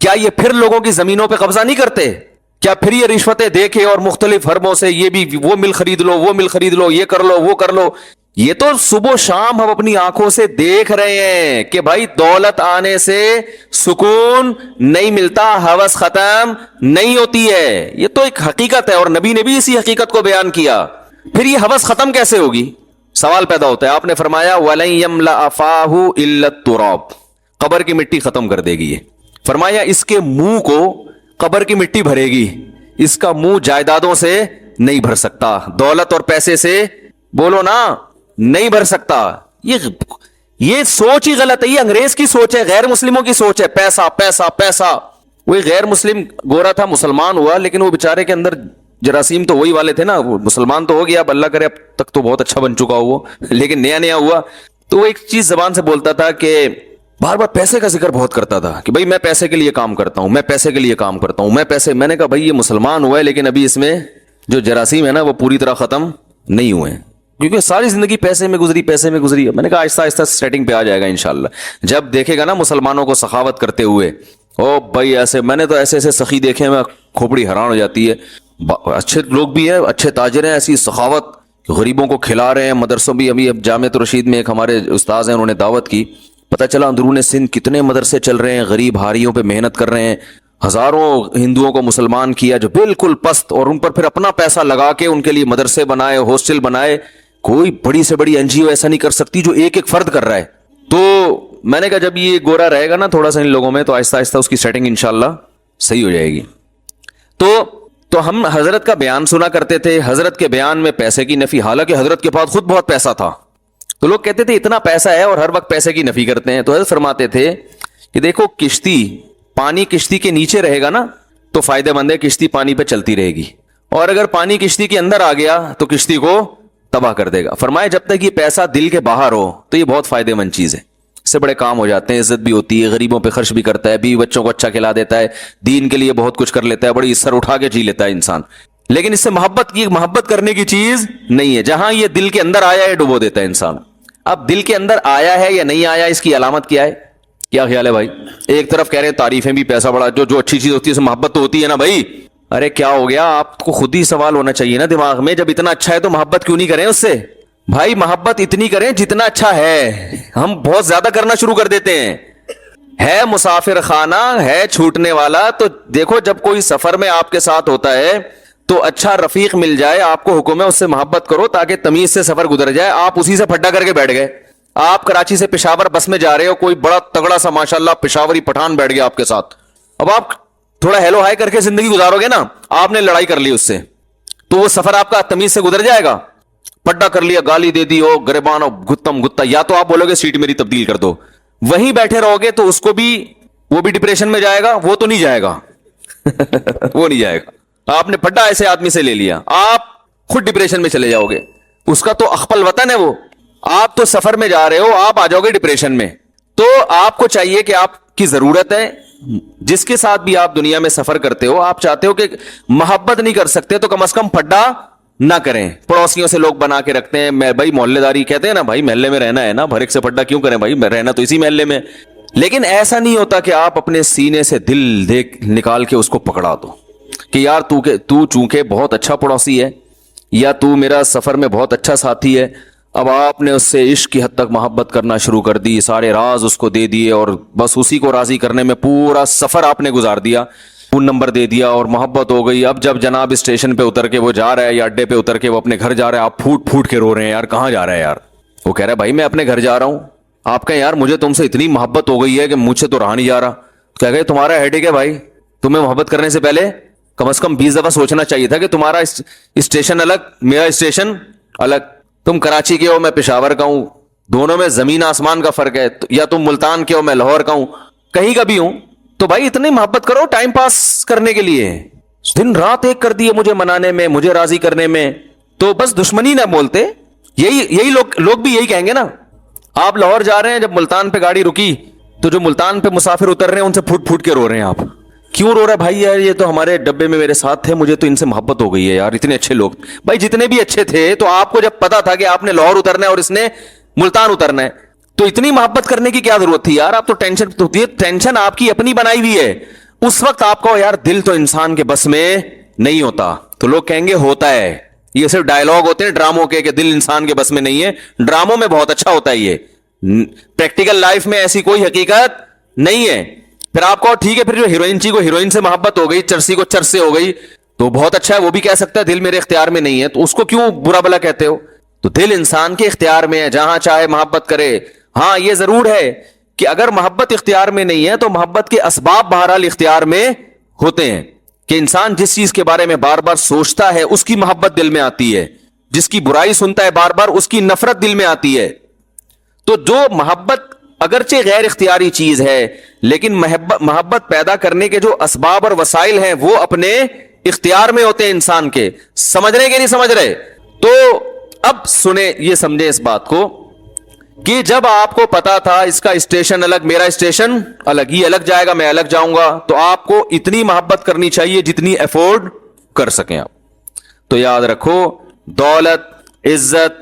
کیا یہ پھر لوگوں کی زمینوں پہ قبضہ نہیں کرتے؟ کیا پھر یہ رشوتیں دے کے اور مختلف حربوں سے یہ بھی وہ مل خرید لو, وہ مل خرید لو, یہ کر لو, وہ کر لو. یہ تو صبح و شام ہم اپنی آنکھوں سے دیکھ رہے ہیں کہ بھائی دولت آنے سے سکون نہیں ملتا, ہوس ختم نہیں ہوتی ہے. یہ تو ایک حقیقت ہے اور نبی نے بھی اسی حقیقت کو بیان کیا. پھر یہ ہوس ختم کیسے ہوگی؟ سوال پیدا ہوتا ہے. آپ نے فرمایا وَلَن يَمْلَأَ فَاهُ إِلَّا التُّرَابُ, قبر کی مٹی ختم کر دے گی. یہ فرمایا اس کے منہ کو قبر کی مٹی بھرے گی, اس کا منہ جائیدادوں سے نہیں بھر سکتا, دولت اور پیسے سے بولو نا نہیں بھر سکتا. یہ سوچ ہی غلط ہے, یہ انگریز کی سوچ ہے, غیر مسلموں کی سوچ ہے. پیسہ پیسہ پیسہ. وہی غیر مسلم گورا تھا, مسلمان ہوا, لیکن وہ بیچارے کے اندر جراثیم تو وہی والے تھے نا. وہ مسلمان تو ہو گیا, اب اللہ کرے اب تک تو بہت اچھا بن چکا وہ, لیکن نیا نیا ہوا تو وہ ایک چیز زبان سے بولتا تھا کہ بار بار پیسے کا ذکر بہت کرتا تھا کہ بھائی میں پیسے کے لیے کام کرتا ہوں, میں پیسے کے لیے کام کرتا ہوں, میں پیسے. میں نے کہا بھائی یہ مسلمان ہوا ہے لیکن ابھی اس میں جو جراثیم ہے نا وہ پوری طرح ختم نہیں ہوئے. کیونکہ ساری زندگی پیسے میں گزری. میں نے کہا آہستہ آہستہ سیٹنگ پہ آ جائے گا انشاءاللہ. جب دیکھے گا نا مسلمانوں کو سخاوت کرتے ہوئے, او بھائی ایسے, میں نے تو ایسے ایسے سخی دیکھے ہیں, کھوپڑی حیران ہو جاتی ہے. اچھے لوگ بھی ہیں, اچھے تاجر ہیں, ایسی سخاوت, غریبوں کو کھلا رہے ہیں. مدرسوں بھی, ابھی اب جامعۃ الرشید میں ایک ہمارے استاذ ہیں, انہوں نے دعوت کی, پتہ چلا اندرون سندھ کتنے مدرسے چل رہے ہیں, غریب ہاریوں پہ محنت کر رہے ہیں. ہزاروں ہندوؤں کو مسلمان کیا جو بالکل پست, اور ان پر پھر اپنا پیسہ لگا کے ان کے لیے مدرسے بنائے, ہاسٹل بنائے. کوئی بڑی سے بڑی این جی او ایسا نہیں کر سکتی جو ایک ایک فرد کر رہا ہے. تو میں نے کہا جب یہ گورا رہے گا نا تھوڑا سا ان لوگوں میں, تو آہستہ آہستہ اس کی سیٹنگ انشاءاللہ صحیح ہو جائے گی. تو ہم حضرت کا بیان سنا کرتے تھے, حضرت کے بیان میں پیسے کی نفی, حالانکہ حضرت کے پاس خود بہت پیسہ تھا. تو لوگ کہتے تھے اتنا پیسہ ہے اور ہر وقت پیسے کی نفی کرتے ہیں. تو حضرت فرماتے تھے کہ دیکھو کشتی, پانی کشتی کے نیچے رہے گا نا تو فائدہ مند ہے, کشتی پانی پہ چلتی رہے گی, اور اگر پانی کشتی کے اندر آ گیا تو کشتی کو تباہ کر دے گا. فرمایا جب تک یہ پیسہ دل کے باہر ہو تو یہ بہت فائدہ مند چیز ہے, اس سے بڑے کام ہو جاتے ہیں, عزت بھی ہوتی ہے, غریبوں پہ خرچ بھی کرتا ہے, بیوی بچوں کو اچھا کھلا دیتا ہے, دین کے لیے بہت کچھ کر لیتا ہے, بڑی سر اٹھا کے جی لیتا ہے انسان. لیکن اس سے محبت کرنے کی چیز نہیں ہے. جہاں یہ دل کے اندر آیا ہے ڈبو دیتا ہے انسان. اب دل کے اندر آیا ہے یا نہیں آیا, اس کی علامت کیا ہے؟ کیا خیال ہے بھائی؟ ایک طرف کہہ رہے ہیں تعریفیں بھی, پیسہ بڑا, جو اچھی چیز ہوتی ہے اس میں محبت تو ہوتی ہے نا بھائی. ارے کیا ہو گیا, آپ کو خود ہی سوال ہونا چاہیے نا دماغ میں, جب اتنا اچھا ہے تو محبت کیوں نہیں کریں اس سے؟ بھائی محبت اتنی کریں جتنا اچھا ہے. ہم بہت زیادہ کرنا شروع کر دیتے ہیں. ہے مسافر خانہ ہے چھوٹنے والا. تو دیکھو جب کوئی سفر میں آپ کے ساتھ ہوتا ہے تو اچھا رفیق مل جائے, آپ کو حکم ہے اس سے محبت کرو تاکہ تمیز سے سفر گزر جائے. آپ اسی سے پھڈا کر کے بیٹھ گئے, آپ کراچی سے پشاور بس میں جا رہے ہو, کوئی بڑا تگڑا سا ماشاءاللہ پشاوری پٹھان بیٹھ گیا آپ کے ساتھ. اب آپ تھوڑا ہیلو ہائی کر کے زندگی گزارو گے نا, آپ نے لڑائی کر لی اس سے, تو وہ سفر آپ کا تمیز سے گزر جائے گا؟ پڈا کر لیا, گالی دے دی, او گریبان او گتم گتا, یا تو آپ بولو گے سیٹ میری تبدیل کر دو. وہیں بیٹھے رہو گے تو اس کو بھی, وہ بھی ڈپریشن میں جائے گا, وہ تو نہیں جائے گا وہ نہیں جائے گا. آپ نے پڈا ایسے آدمی سے لے لیا, آپ خود ڈپریشن میں چلے جاؤ گے. اس کا تو اخپل وطن ہے وہ, آپ تو سفر میں جا رہے ہو, آپ آ جاؤ گے ڈپریشن میں. تو آپ کو چاہیے کہ آپ کی ضرورت ہے, جس کے ساتھ بھی آپ دنیا میں سفر کرتے ہو, آپ چاہتے ہو کہ محبت نہیں کر سکتے تو کم از کم پھڈا نہ کریں. پڑوسیوں سے لوگ بنا کے رکھتے ہیں, میں بھائی محلے داری کہتے ہیں نا, بھائی محلے میں رہنا ہے نا, بھر ایک سے پھڈا کیوں کریں بھائی, رہنا تو اسی محلے میں. لیکن ایسا نہیں ہوتا کہ آپ اپنے سینے سے دل نکال کے اس کو پکڑا دو کہ یار تو چونکہ بہت اچھا پڑوسی ہے, یا تو میرا سفر میں بہت اچھا ساتھی ہے. اب آپ نے اس سے عشق کی حد تک محبت کرنا شروع کر دی, سارے راز اس کو دے دیے, اور بس اسی کو راضی کرنے میں پورا سفر آپ نے گزار دیا, فون نمبر دے دیا اور محبت ہو گئی. اب جب جناب اسٹیشن پہ اتر کے وہ جا رہا ہے, یا اڈے پہ اتر کے وہ اپنے گھر جا رہا ہے, آپ پھوٹ پھوٹ کے رو رہے ہیں, یار کہاں جا رہا ہے یار؟ وہ کہہ رہا ہے بھائی میں اپنے گھر جا رہا ہوں. آپ کہیں یار مجھے تم سے اتنی محبت ہو گئی ہے کہ مجھ سے تو رہا نہیں جا رہا. کیا کہ تمہارا ہیڈیک ہے بھائی, تمہیں محبت کرنے سے پہلے کم از کم 20 دفعہ سوچنا چاہیے تھا کہ تمہارا اسٹیشن الگ, میرا اسٹیشن الگ. تم کراچی کے ہو, میں پشاور کا ہوں, دونوں میں زمین آسمان کا فرق ہے. یا تم ملتان کے ہو, میں لاہور کا ہوں, کہیں کا بھی ہوں. تو بھائی اتنی محبت کرو ٹائم پاس کرنے کے لیے, دن رات ایک کر دیے مجھے منانے میں, مجھے راضی کرنے میں, تو بس دشمنی نہ بولتے. یہی لوگ بھی یہی کہیں گے نا. آپ لاہور جا رہے ہیں, جب ملتان پہ گاڑی رکی تو جو ملتان پہ مسافر اتر رہے ہیں ان سے پھوٹ پھوٹ کے رو رہے ہیں. آپ کیوں رو رہے بھائی؟ یار یہ تو ہمارے ڈبے میں میرے ساتھ تھے, مجھے تو ان سے محبت ہو گئی ہے یار, اتنے اچھے لوگ. بھائی جتنے بھی اچھے تھے, تو آپ کو جب پتا تھا کہ آپ نے لاہور اترنا ہے اور اس نے ملتان اترنا ہے, تو اتنی محبت کرنے کی کیا ضرورت تھی یار؟ آپ تو ٹینشن آپ کی اپنی بنائی ہوئی ہے. اس وقت آپ کو یار دل تو انسان کے بس میں نہیں ہوتا. تو لوگ کہیں گے ہوتا ہے, یہ صرف ڈائلگ ہوتے ہیں ڈراموں کے کہ دل انسان کے بس میں نہیں ہے. ڈراموں میں بہت اچھا ہوتا ہے, یہ پریکٹیکل لائف میں ایسی کوئی حقیقت نہیں ہے. پھر آپ کو ٹھیک ہے, پھر جو ہیروئن چی کو ہیروئن سے محبت ہو گئی, چرسی کو چرس سے ہو گئی, تو بہت اچھا ہے, وہ بھی کہہ سکتا ہے دل میرے اختیار میں نہیں ہے, تو اس کو کیوں برا بلا کہتے ہو؟ تو دل انسان کے اختیار میں ہے, جہاں چاہے محبت کرے. ہاں یہ ضرور ہے کہ اگر محبت اختیار میں نہیں ہے تو محبت کے اسباب بہرحال اختیار میں ہوتے ہیں, کہ انسان جس چیز کے بارے میں بار بار سوچتا ہے اس کی محبت دل میں آتی ہے, جس کی برائی سنتا ہے بار بار اس کی نفرت دل میں آتی ہے. تو جو محبت اگرچہ غیر اختیاری چیز ہے, لیکن محبت پیدا کرنے کے جو اسباب اور وسائل ہیں وہ اپنے اختیار میں ہوتے ہیں انسان کے. سمجھ رہے کہ نہیں سمجھ رہے؟ تو اب سنیں, یہ سمجھیں اس بات کو کہ جب آپ کو پتا تھا اس کا اسٹیشن الگ, میرا اسٹیشن الگ, یہ الگ جائے گا, میں الگ جاؤں گا, تو آپ کو اتنی محبت کرنی چاہیے جتنی افورڈ کر سکیں آپ. تو یاد رکھو, دولت, عزت,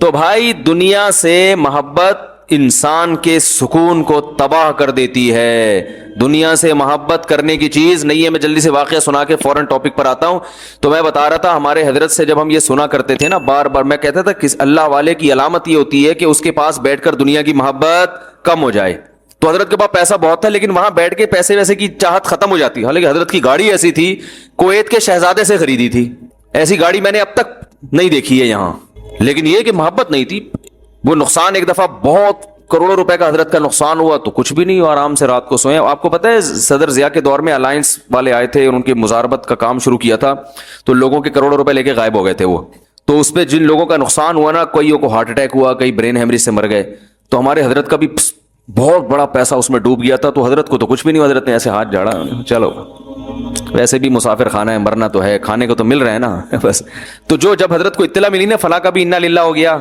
تو بھائی دنیا سے محبت انسان کے سکون کو تباہ کر دیتی ہے. دنیا سے محبت کرنے کی چیز نہیں ہے. میں جلدی سے واقعہ سنا کے فوراً ٹاپک پر آتا ہوں. تو میں بتا رہا تھا ہمارے حضرت سے جب ہم یہ سنا کرتے تھے نا بار بار، میں کہتا تھا کہ اللہ والے کی علامت یہ ہوتی ہے کہ اس کے پاس بیٹھ کر دنیا کی محبت کم ہو جائے. تو حضرت کے پاس پیسہ بہت تھا لیکن وہاں بیٹھ کے پیسے ویسے کی چاہت ختم ہو جاتی. حالانکہ حضرت کی گاڑی ایسی تھی کویت کے شہزادے سے خریدی تھی. ایسی گاڑی میں نے اب تک نہیں دیکھی ہے یہاں. لیکن یہ کہ محبت نہیں تھی. وہ نقصان ایک دفعہ بہت کروڑوں روپے کا حضرت کا نقصان ہوا تو کچھ بھی نہیں ہوا، آرام سے رات کو سوئے. آپ کو پتہ ہے صدر ضیاء کے دور میں الائنس والے آئے تھے اور ان کی مزاربت کا کام شروع کیا تھا تو لوگوں کے کروڑوں روپے لے کے غائب ہو گئے تھے وہ. تو اس پہ جن لوگوں کا نقصان ہوا نا، کوئیوں کو ہارٹ اٹیک ہوا، کئی برین ہیمریج سے مر گئے. تو ہمارے حضرت کا بھی بہت بڑا پیسہ اس میں ڈوب گیا تھا. تو حضرت کو تو کچھ بھی نہیں ہوا. حضرت نے ایسے ہاتھ جھاڑا، چلو ویسے بھی مسافر خانہ ہے، مرنا تو ہے، کھانے کو تو مل رہا ہے نا بس. تو جب حضرت کو اطلاع ملی نا فلاں کا بھی انا للہ ہو گیا.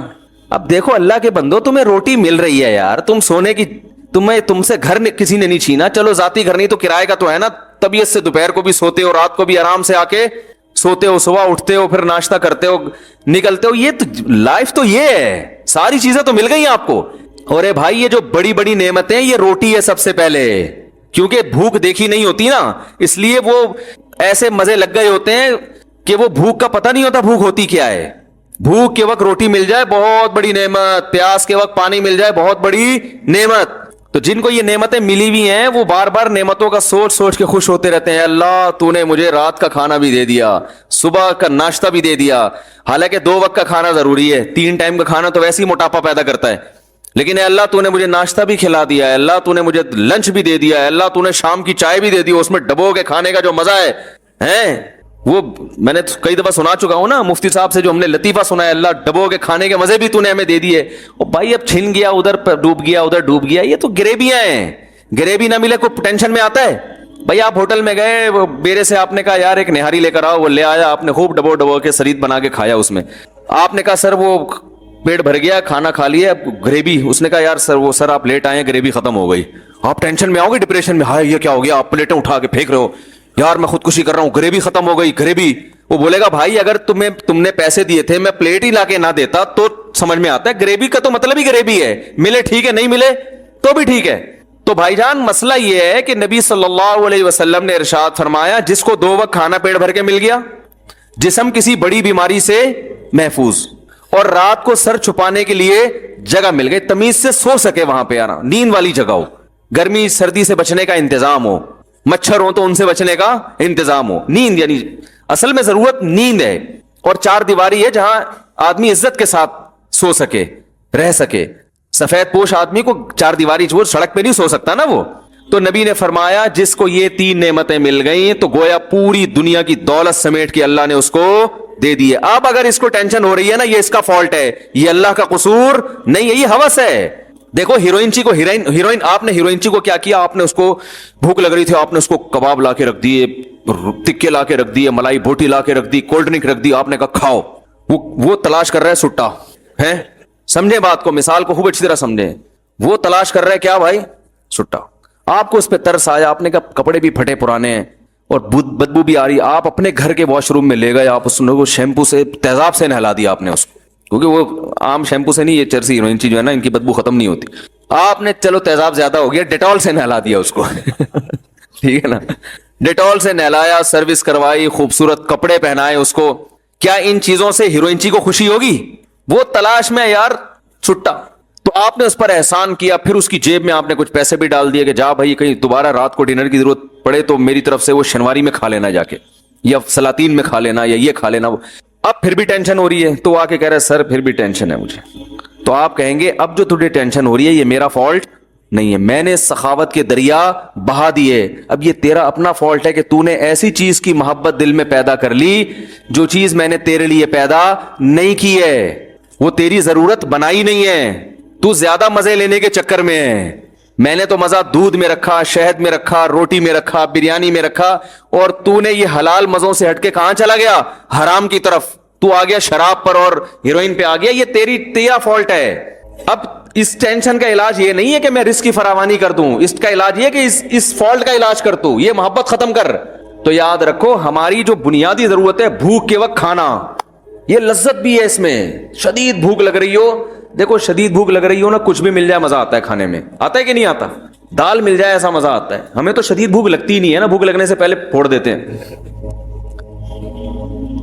اب دیکھو اللہ کے بندو، تمہیں روٹی مل رہی ہے یار، تم سونے کی، تم سے گھر کسی نے نہیں چھینا. چلو ذاتی گھر نہیں تو کرائے کا تو ہے نا. طبیعت سے دوپہر کو بھی سوتے ہو، رات کو بھی آرام سے آ کے سوتے ہو، صبح اٹھتے ہو، پھر ناشتہ کرتے ہو، نکلتے ہو. یہ تو لائف تو یہ ہے. ساری چیزیں تو مل گئی آپ کو. اور بھائی یہ جو بڑی بڑی نعمتیں یہ روٹی ہے سب سے پہلے. کیونکہ بھوک دیکھی نہیں ہوتی نا، اس لیے وہ ایسے مزے لگ گئے ہوتے ہیں کہ وہ بھوک کا پتہ نہیں ہوتا بھوک ہوتی کیا ہے. بھوک کے وقت روٹی مل جائے بہت بڑی نعمت، پیاس کے وقت پانی مل جائے بہت بڑی نعمت. تو جن کو یہ نعمتیں ملی ہوئی ہیں وہ بار بار نعمتوں کا سوچ سوچ کے خوش ہوتے رہتے ہیں. اللہ تو نے مجھے رات کا کھانا بھی دے دیا، صبح کا ناشتہ بھی دے دیا. حالانکہ 2 وقت کا کھانا ضروری ہے، 3 ٹائم کا کھانا تو ویسے ہی موٹاپا پیدا کرتا ہے. لیکن اے اللہ تو نے مجھے ناشتہ بھی کھلا دیا ہے، اللہ تو نے مجھے لنچ بھی دے دیا ہے، اللہ تو نے شام کی چائے بھی دے دی. اس میں ڈبو کے کھانے کا جو مزہ ہے وہ میں نے کئی دفعہ سنا چکا ہوں نا مفتی صاحب سے جو ہم نے لطیفہ سنا ہے، اللہ ڈبو کے کھانے کے مزے بھی تو نے ہمیں دے دیے. اور بھائی اب چھن گیا، ادھر ڈوب گیا، ادھر ڈوب گیا. یہ تو گریبیاں ہیں. گریبی نہ ملے کوئی ٹینشن میں آتا ہے. بھائی آپ ہوٹل میں گئے، بیرے سے آپ نے کہا یار ایک نہاری لے کر آؤ، وہ لے آیا، آپ نے خوب ڈبو ڈبو کے سرید بنا کے کھایا. اس میں آپ نے کہا سر وہ پیٹ بھر گیا، کھانا کھا لیا، گریبی. اس نے کہا یار سر آپ لیٹ آئے ہیں، گریبی ختم ہو گئی. آپ ٹینشن میں آؤ گے، ڈپریشن میں، ہائے یہ کیا ہو گیا، آپ پلیٹیں اٹھا کے پھینک رہے ہو، یار میں خودکشی کر رہا ہوں، گریبی ختم ہو گئی گریبی. وہ بولے گا بھائی اگر تم نے پیسے دیے تھے، میں پلیٹ ہی لا کے نہ دیتا تو سمجھ میں آتا ہے. گریبی کا تو مطلب ہی گریبی ہے، ملے ٹھیک ہے، نہیں ملے تو بھی ٹھیک ہے. تو بھائی جان مسئلہ یہ ہے کہ نبی صلی اللہ علیہ وسلم نے ارشاد فرمایا جس کو 2 وقت کھانا پیٹ بھر کے مل گیا، جسم کسی بڑی بیماری سے محفوظ، اور رات کو سر چھپانے کے لیے جگہ مل گئی، تمیز سے سو سکے وہاں پہ، آنا نیند والی جگہ ہو، گرمی سردی سے بچنے کا انتظام ہو، مچھر ہو تو ان سے بچنے کا انتظام ہو. نیند یعنی اصل میں ضرورت نیند ہے. اور 4 دیواری ہے جہاں آدمی عزت کے ساتھ سو سکے، رہ سکے. سفید پوش آدمی کو 4 دیواری وہ سڑک پہ نہیں سو سکتا نا وہ. تو نبی نے فرمایا جس کو یہ 3 نعمتیں مل گئیں تو گویا پوری دنیا کی دولت سمیٹ کے اللہ نے اس کو دے دی ہے. اب اگر اس کو ٹینشن ہو رہی ہے نا، یہ اس کا فالٹ ہے، یہ اللہ کا قصور نہیں ہے، یہ ہوس ہے. دیکھو ہیروئن چی کو ہیروئن آپ نے ہیروئن چی کو کیا کیا، آپ نے اس کو بھوک لگ رہی تھی، آپ نے اس کو کباب لا کے رکھ دیے، تکے لا کے رکھ دیے، ملائی بوٹی لا کے رکھ دی، کولڈ ڈرنک رکھ دی، آپ نے کہا کھاؤ. وہ تلاش کر رہا ہے سٹا ہے. سمجھے بات کو، مثال کو خوب اچھی طرح سمجھیں. وہ تلاش کر رہا ہے کیا بھائی؟ سٹا. آپ کو اس پہ ترس آیا، آپ نے کہا کپڑے بھی پھٹے پرانے ہیں اور بدبو بھی آ رہی، آپ اپنے گھر کے واش روم میں لے گئے، آپ اس کو شیمپو سے تیزاب سے نہلا دیا آپ نے اس کو، کیونکہ وہ عام شیمپو سے نہیں، یہ چرسی ہیروئن چی جو ہے نا ان کی بدبو ختم نہیں ہوتی. آپ نے چلو تیزاب زیادہ ہو گیا، ڈیٹول سے نہلا دیا اس کو ٹھیک ہے نا، ڈیٹول سے نہلایا، سروس کروائی، خوبصورت کپڑے پہنائے اس کو. کیا ان چیزوں سے ہیروئن چی کو خوشی ہوگی؟ وہ تلاش میں یار چھٹا. تو آپ نے اس پر احسان کیا، پھر اس کی جیب میں آپ نے کچھ پیسے بھی ڈال دیے کہ جا بھائی کہیں دوبارہ رات کو ڈنر کی ضرورت پڑے تو میری طرف سے وہ شنواری میں کھا لینا جا کے، یا سلاطین میں کھا لینا، یا یہ کھا لینا. اب پھر بھی ٹینشن ہو رہی ہے تو آ کے کہہ رہے سر پھر بھی ٹینشن ہے مجھے. تو آپ کہیں گے اب جو تجھے ٹینشن ہو رہی ہے یہ میرا فالٹ نہیں ہے، میں نے سخاوت کے دریا بہا دیے. اب یہ تیرا اپنا فالٹ ہے کہ تو نے ایسی چیز کی محبت دل میں پیدا کر لی جو چیز میں نے تیرے لیے پیدا نہیں کی ہے، وہ تیری ضرورت بنائی نہیں ہے، تو زیادہ مزے لینے کے چکر میں ہے. میں نے تو مزہ دودھ میں رکھا، شہد میں رکھا، روٹی میں رکھا، بریانی میں رکھا، اور تو نے یہ حلال مزوں سے ہٹ کے کہاں چلا گیا؟ حرام کی طرف. تو آ گیا شراب پر اور ہیروئن پہ آ گیا. یہ تیرا فالٹ ہے. اب اس ٹینشن کا علاج یہ نہیں ہے کہ میں رزق کی فراوانی کر دوں، اس کا علاج یہ کہ اس فالٹ کا علاج کر تو، یہ محبت ختم کر. تو یاد رکھو ہماری جو بنیادی ضرورت ہے بھوک کے وقت کھانا، یہ لذت بھی ہے اس میں. شدید بھوک لگ رہی ہو, دیکھو شدید بھوک لگ رہی ہو نا, کچھ بھی مل جائے مزہ آتا ہے کھانے میں. آتا ہے کہ نہیں آتا؟ دال مل جائے ایسا مزہ آتا ہے. ہمیں تو شدید بھوک لگتی ہی نہیں ہے نا, بھوک لگنے سے پہلے پھوڑ دیتے ہیں.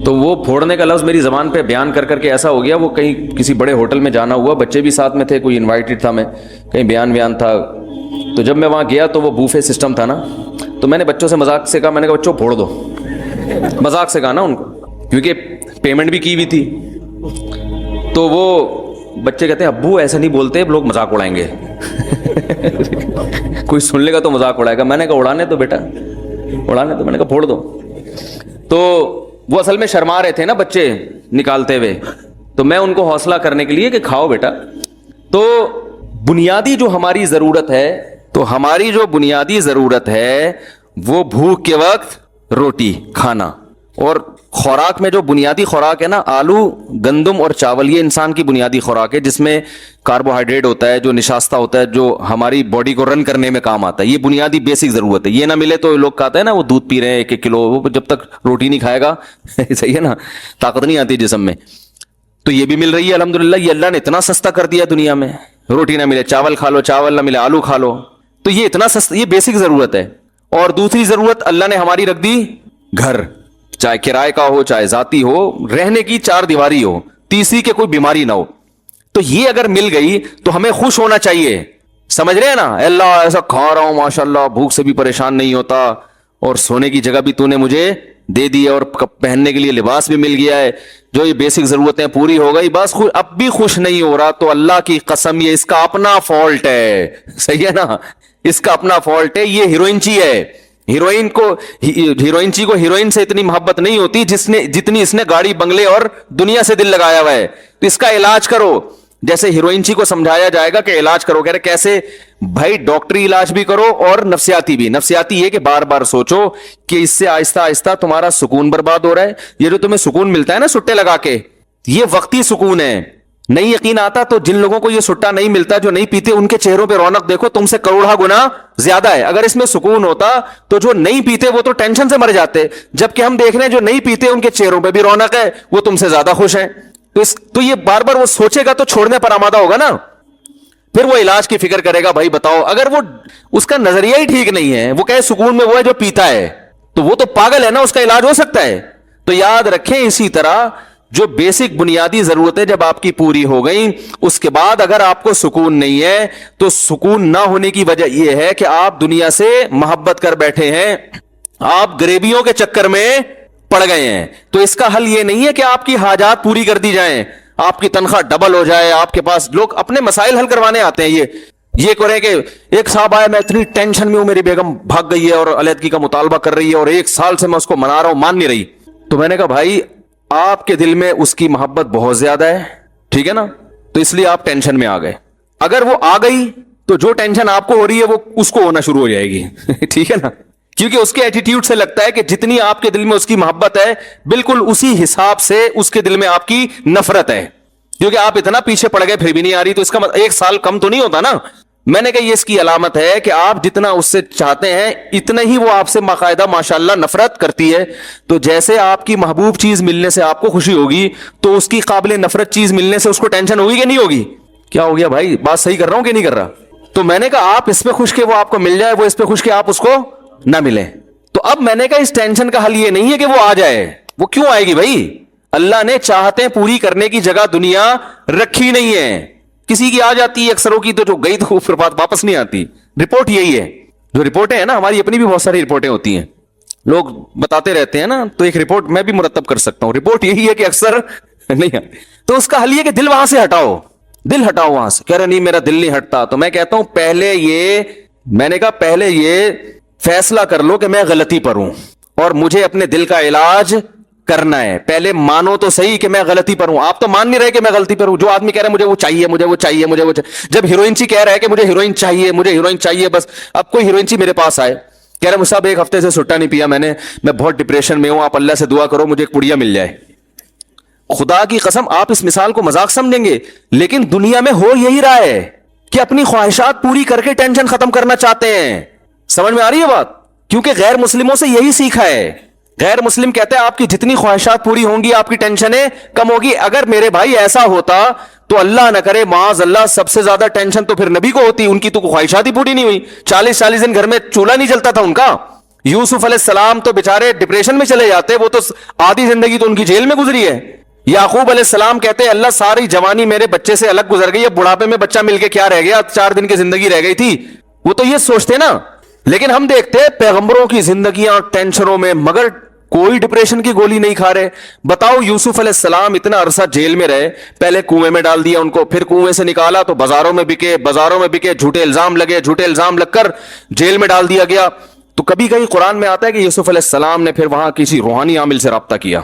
تو وہ پھوڑنے کا لفظ میری زبان پہ بیان کر کر کے ایسا ہو گیا, وہ کہیں کسی بڑے ہوٹل میں جانا ہوا, بچے بھی ساتھ میں تھے, کوئی انوائٹڈ تھا, میں کہیں بیان تھا. تو جب میں وہاں گیا تو وہ بوفے سسٹم تھا نا, تو میں نے بچوں سے مذاق سے کہا, میں نے کہا بچوں پھوڑ دو. مذاق سے کہا نا ان کو, کیونکہ پیمنٹ بھی کی ہوئی تھی. تو وہ بچے کہتے ہیں ابو ایسا نہیں بولتے, لوگ مذاق اڑائیں گے. کوئی سن لے گا تو مذاق اڑائے گا. میں نے کہا اڑانے تو بیٹا, اڑانے تو. میں نے کہا پھوڑ دو. تو وہ اصل میں شرما رہے تھے نا بچے نکالتے ہوئے, تو میں ان کو حوصلہ کرنے کے لیے کہ کھاؤ بیٹا. تو بنیادی جو ہماری ضرورت ہے, تو ہماری جو بنیادی ضرورت ہے وہ بھوک کے وقت روٹی کھانا. اور خوراک میں جو بنیادی خوراک ہے نا, آلو, گندم اور چاول, یہ انسان کی بنیادی خوراک ہے, جس میں کاربوہائیڈریٹ ہوتا ہے, جو نشاستہ ہوتا ہے, جو ہماری باڈی کو رن کرنے میں کام آتا ہے. یہ بنیادی بیسک ضرورت ہے. یہ نہ ملے تو لوگ کہتے ہیں نا وہ دودھ پی رہے ہیں 1 کلو, وہ جب تک روٹی نہیں کھائے گا صحیح ہے نا, طاقت نہیں آتی جسم میں. تو یہ بھی مل رہی ہے الحمدللہ. یہ اللہ نے اتنا سستا کر دیا دنیا میں, روٹی نہ ملے چاول کھا لو, چاول نہ ملے آلو کھا لو. تو یہ اتنا سستا, یہ بیسک ضرورت ہے. اور دوسری ضرورت اللہ نے ہماری رکھ دی گھر, چاہے کرائے کا ہو چاہے ذاتی ہو, رہنے کی 4 دیواری ہو, تیسری کے کوئی بیماری نہ ہو. تو یہ اگر مل گئی تو ہمیں خوش ہونا چاہیے. سمجھ رہے ہیں نا, اللہ ایسا کھا رہا ہوں ماشاءاللہ, بھوک سے بھی پریشان نہیں ہوتا, اور سونے کی جگہ بھی تو نے مجھے دے دی ہے, اور پہننے کے لیے لباس بھی مل گیا ہے, جو یہ بیسک ضرورتیں پوری ہو گئی, بس اب بھی خوش نہیں ہو رہا, تو اللہ کی قسم یہ اس کا اپنا فالٹ ہے. صحیح ہے نا, اس کا اپنا فالٹ ہے. یہ ہیروئنچی ہے. ہیروئنچی کو ہیروئن سے اتنی محبت نہیں ہوتی جتنی اس نے گاڑی بنگلے اور دنیا سے دل لگایا ہوا ہے. تو اس کا علاج کرو, جیسے ہیروئنچی کو سمجھایا جائے گا کہ علاج کرو, کہہ رہے کیسے بھائی, ڈاکٹری علاج بھی کرو اور نفسیاتی بھی. نفسیاتی یہ کہ بار بار سوچو کہ اس سے آہستہ آہستہ تمہارا سکون برباد ہو رہا ہے. یہ جو تمہیں سکون ملتا ہے نا سٹے لگا کے, یہ وقتی سکون ہے. نہیں یقین آتا تو جن لوگوں کو یہ سٹا نہیں ملتا, جو نہیں پیتے, ان کے چہروں پہ رونق دیکھو تم سے کروڑا گنا زیادہ ہے. اگر اس میں سکون ہوتا تو جو نہیں پیتے وہ تو ٹینشن سے مر جاتے, جبکہ ہم دیکھ رہے ہیں جو نہیں پیتے ان کے چہروں پہ بھی رونق ہے, وہ تم سے زیادہ خوش ہیں. تو یہ بار بار وہ سوچے گا تو چھوڑنے پر آمادہ ہوگا نا, پھر وہ علاج کی فکر کرے گا. بھائی بتاؤ, اگر وہ اس کا نظریہ ہی ٹھیک نہیں ہے, وہ کہے سکون میں وہ ہے جو پیتا ہے, تو وہ تو پاگل ہے نا, اس کا علاج ہو سکتا ہے. تو یاد رکھیں, اسی طرح جو بیسک بنیادی ضرورتیں جب آپ کی پوری ہو گئیں, اس کے بعد اگر آپ کو سکون نہیں ہے, تو سکون نہ ہونے کی وجہ یہ ہے کہ آپ دنیا سے محبت کر بیٹھے ہیں, آپ غریبیوں کے چکر میں پڑ گئے ہیں. تو اس کا حل یہ نہیں ہے کہ آپ کی حاجات پوری کر دی جائیں, آپ کی تنخواہ ڈبل ہو جائے. آپ کے پاس لوگ اپنے مسائل حل کروانے آتے ہیں. یہ کریں کہ ایک صاحب آیا, میں اتنی ٹینشن میں ہوں, میری بیگم بھاگ گئی ہے اور علیحدگی کا مطالبہ کر رہی ہے, اور 1 سال سے میں اس کو منا رہا ہوں, مان نہیں رہی. تو میں نے کہا بھائی آپ کے دل میں اس کی محبت بہت زیادہ ہے, ٹھیک ہے نا, تو اس لیے آپ ٹینشن میں آ گئے. اگر وہ آ گئی تو جو ٹینشن آپ کو ہو رہی ہے وہ اس کو ہونا شروع ہو جائے گی. ٹھیک ہے نا, کیونکہ اس کے ایٹیٹیوڈ سے لگتا ہے کہ جتنی آپ کے دل میں اس کی محبت ہے, بالکل اسی حساب سے اس کے دل میں آپ کی نفرت ہے. کیونکہ آپ اتنا پیچھے پڑ گئے پھر بھی نہیں آ رہی, تو اس کا 1 سال کم تو نہیں ہوتا نا. میں نے کہا یہ اس کی علامت ہے کہ آپ جتنا اس سے چاہتے ہیں اتنا ہی وہ آپ سے باقاعدہ ماشاءاللہ نفرت کرتی ہے. تو جیسے آپ کی محبوب چیز ملنے سے آپ کو خوشی ہوگی, تو اس کی قابل نفرت چیز ملنے سے اس کو ٹینشن ہوگی کہ نہیں ہوگی؟ کیا ہو گیا بھائی, بات صحیح کر رہا ہوں کہ نہیں کر رہا؟ تو میں نے کہا آپ اس پہ خوش کہ وہ آپ کو مل جائے, وہ اس پہ خوش کہ آپ اس کو نہ ملے. تو اب میں نے کہا اس ٹینشن کا حل یہ نہیں ہے کہ وہ آ جائے. وہ کیوں آئے گی بھائی؟ اللہ نے چاہتے پوری کرنے کی جگہ دنیا رکھی نہیں ہے. کسی کی آ جاتی ہے, اکثروں کی تو جو گئی تو پھر بات واپس نہیں آتی. رپورٹ یہی ہے, جو رپورٹیں ہیں نا ہماری اپنی بھی بہت ساری رپورٹیں ہوتی ہیں, لوگ بتاتے رہتے ہیں نا, تو ایک رپورٹ میں بھی مرتب کر سکتا ہوں. رپورٹ یہی ہے کہ اکثر نہیں آتی. تو اس کا حل یہ کہ دل وہاں سے ہٹاؤ, دل ہٹاؤ وہاں سے. کہہ رہے نہیں میرا دل نہیں ہٹتا. تو میں کہتا ہوں پہلے یہ فیصلہ کر لو کہ میں غلطی پر ہوں اور مجھے اپنے دل کا علاج کرنا ہے. پہلے مانو تو صحیح کہ میں غلطی پر ہوں. آپ تو مان نہیں رہے کہ میں غلطی پر ہوں. جو آدمی کہہ رہا ہے مجھے وہ چاہیے, مجھے وہ چاہیے, مجھے وہ چاہیے. جب ہیروئنچی کہہ رہا ہے کہ مجھے ہیروئن چاہیے, مجھے ہیروئن چاہیے, بس اب کوئی ہیروئنچی میرے پاس آئے, کہہ رہا ہے مجھ صاحب 1 ہفتے سے سٹا نہیں پیا میں بہت ڈپریشن میں ہوں, آپ اللہ سے دعا کرو مجھے ایک پڑیا مل جائے. خدا کی قسم آپ اس مثال کو مذاق سمجھیں گے, لیکن دنیا میں ہو یہی رہا ہے کہ اپنی خواہشات پوری کر کے ٹینشن ختم کرنا چاہتے ہیں. سمجھ میں آ رہی ہے بات؟ کیونکہ غیر مسلموں سے یہی سیکھا ہے غیر مسلم کہتے ہیں آپ کی جتنی خواہشات پوری ہوں گی آپ کی ٹینشنیں کم ہوگی. اگر میرے بھائی ایسا ہوتا تو اللہ نہ کرے معاذ اللہ سب سے زیادہ ٹینشن تو پھر نبی کو ہوتی. ان کی تو خواہشات ہی پوری نہیں ہوئی. 40 دن گھر میں چولہا نہیں جلتا تھا ان کا. یوسف علیہ السلام تو بےچارے ڈپریشن میں چلے جاتے, وہ تو آدھی زندگی تو ان کی جیل میں گزری ہے. یعقوب علیہ السلام کہتے ہیں اللہ ساری جوانی میرے بچے سے الگ گزر گئی, اب بڑھاپے میں بچہ مل کے کیا رہ گیا, 4 دن کی زندگی رہ گئی تھی. وہ تو یہ سوچتے نا. لیکن ہم دیکھتے پیغمبروں کی زندگیاں ٹینشنوں میں, مگر کوئی ڈپریشن کی گولی نہیں کھا رہے. بتاؤ یوسف علیہ السلام اتنا عرصہ جیل میں رہے, پہلے کنویں میں ڈال دیا ان کو, پھر کنویں سے نکالا تو بازاروں میں بکے, جھوٹے الزام لگ کر جیل میں ڈال دیا گیا. تو کبھی کہیں قرآن میں آتا ہے کہ یوسف علیہ السلام نے پھر وہاں کسی روحانی عامل سے رابطہ کیا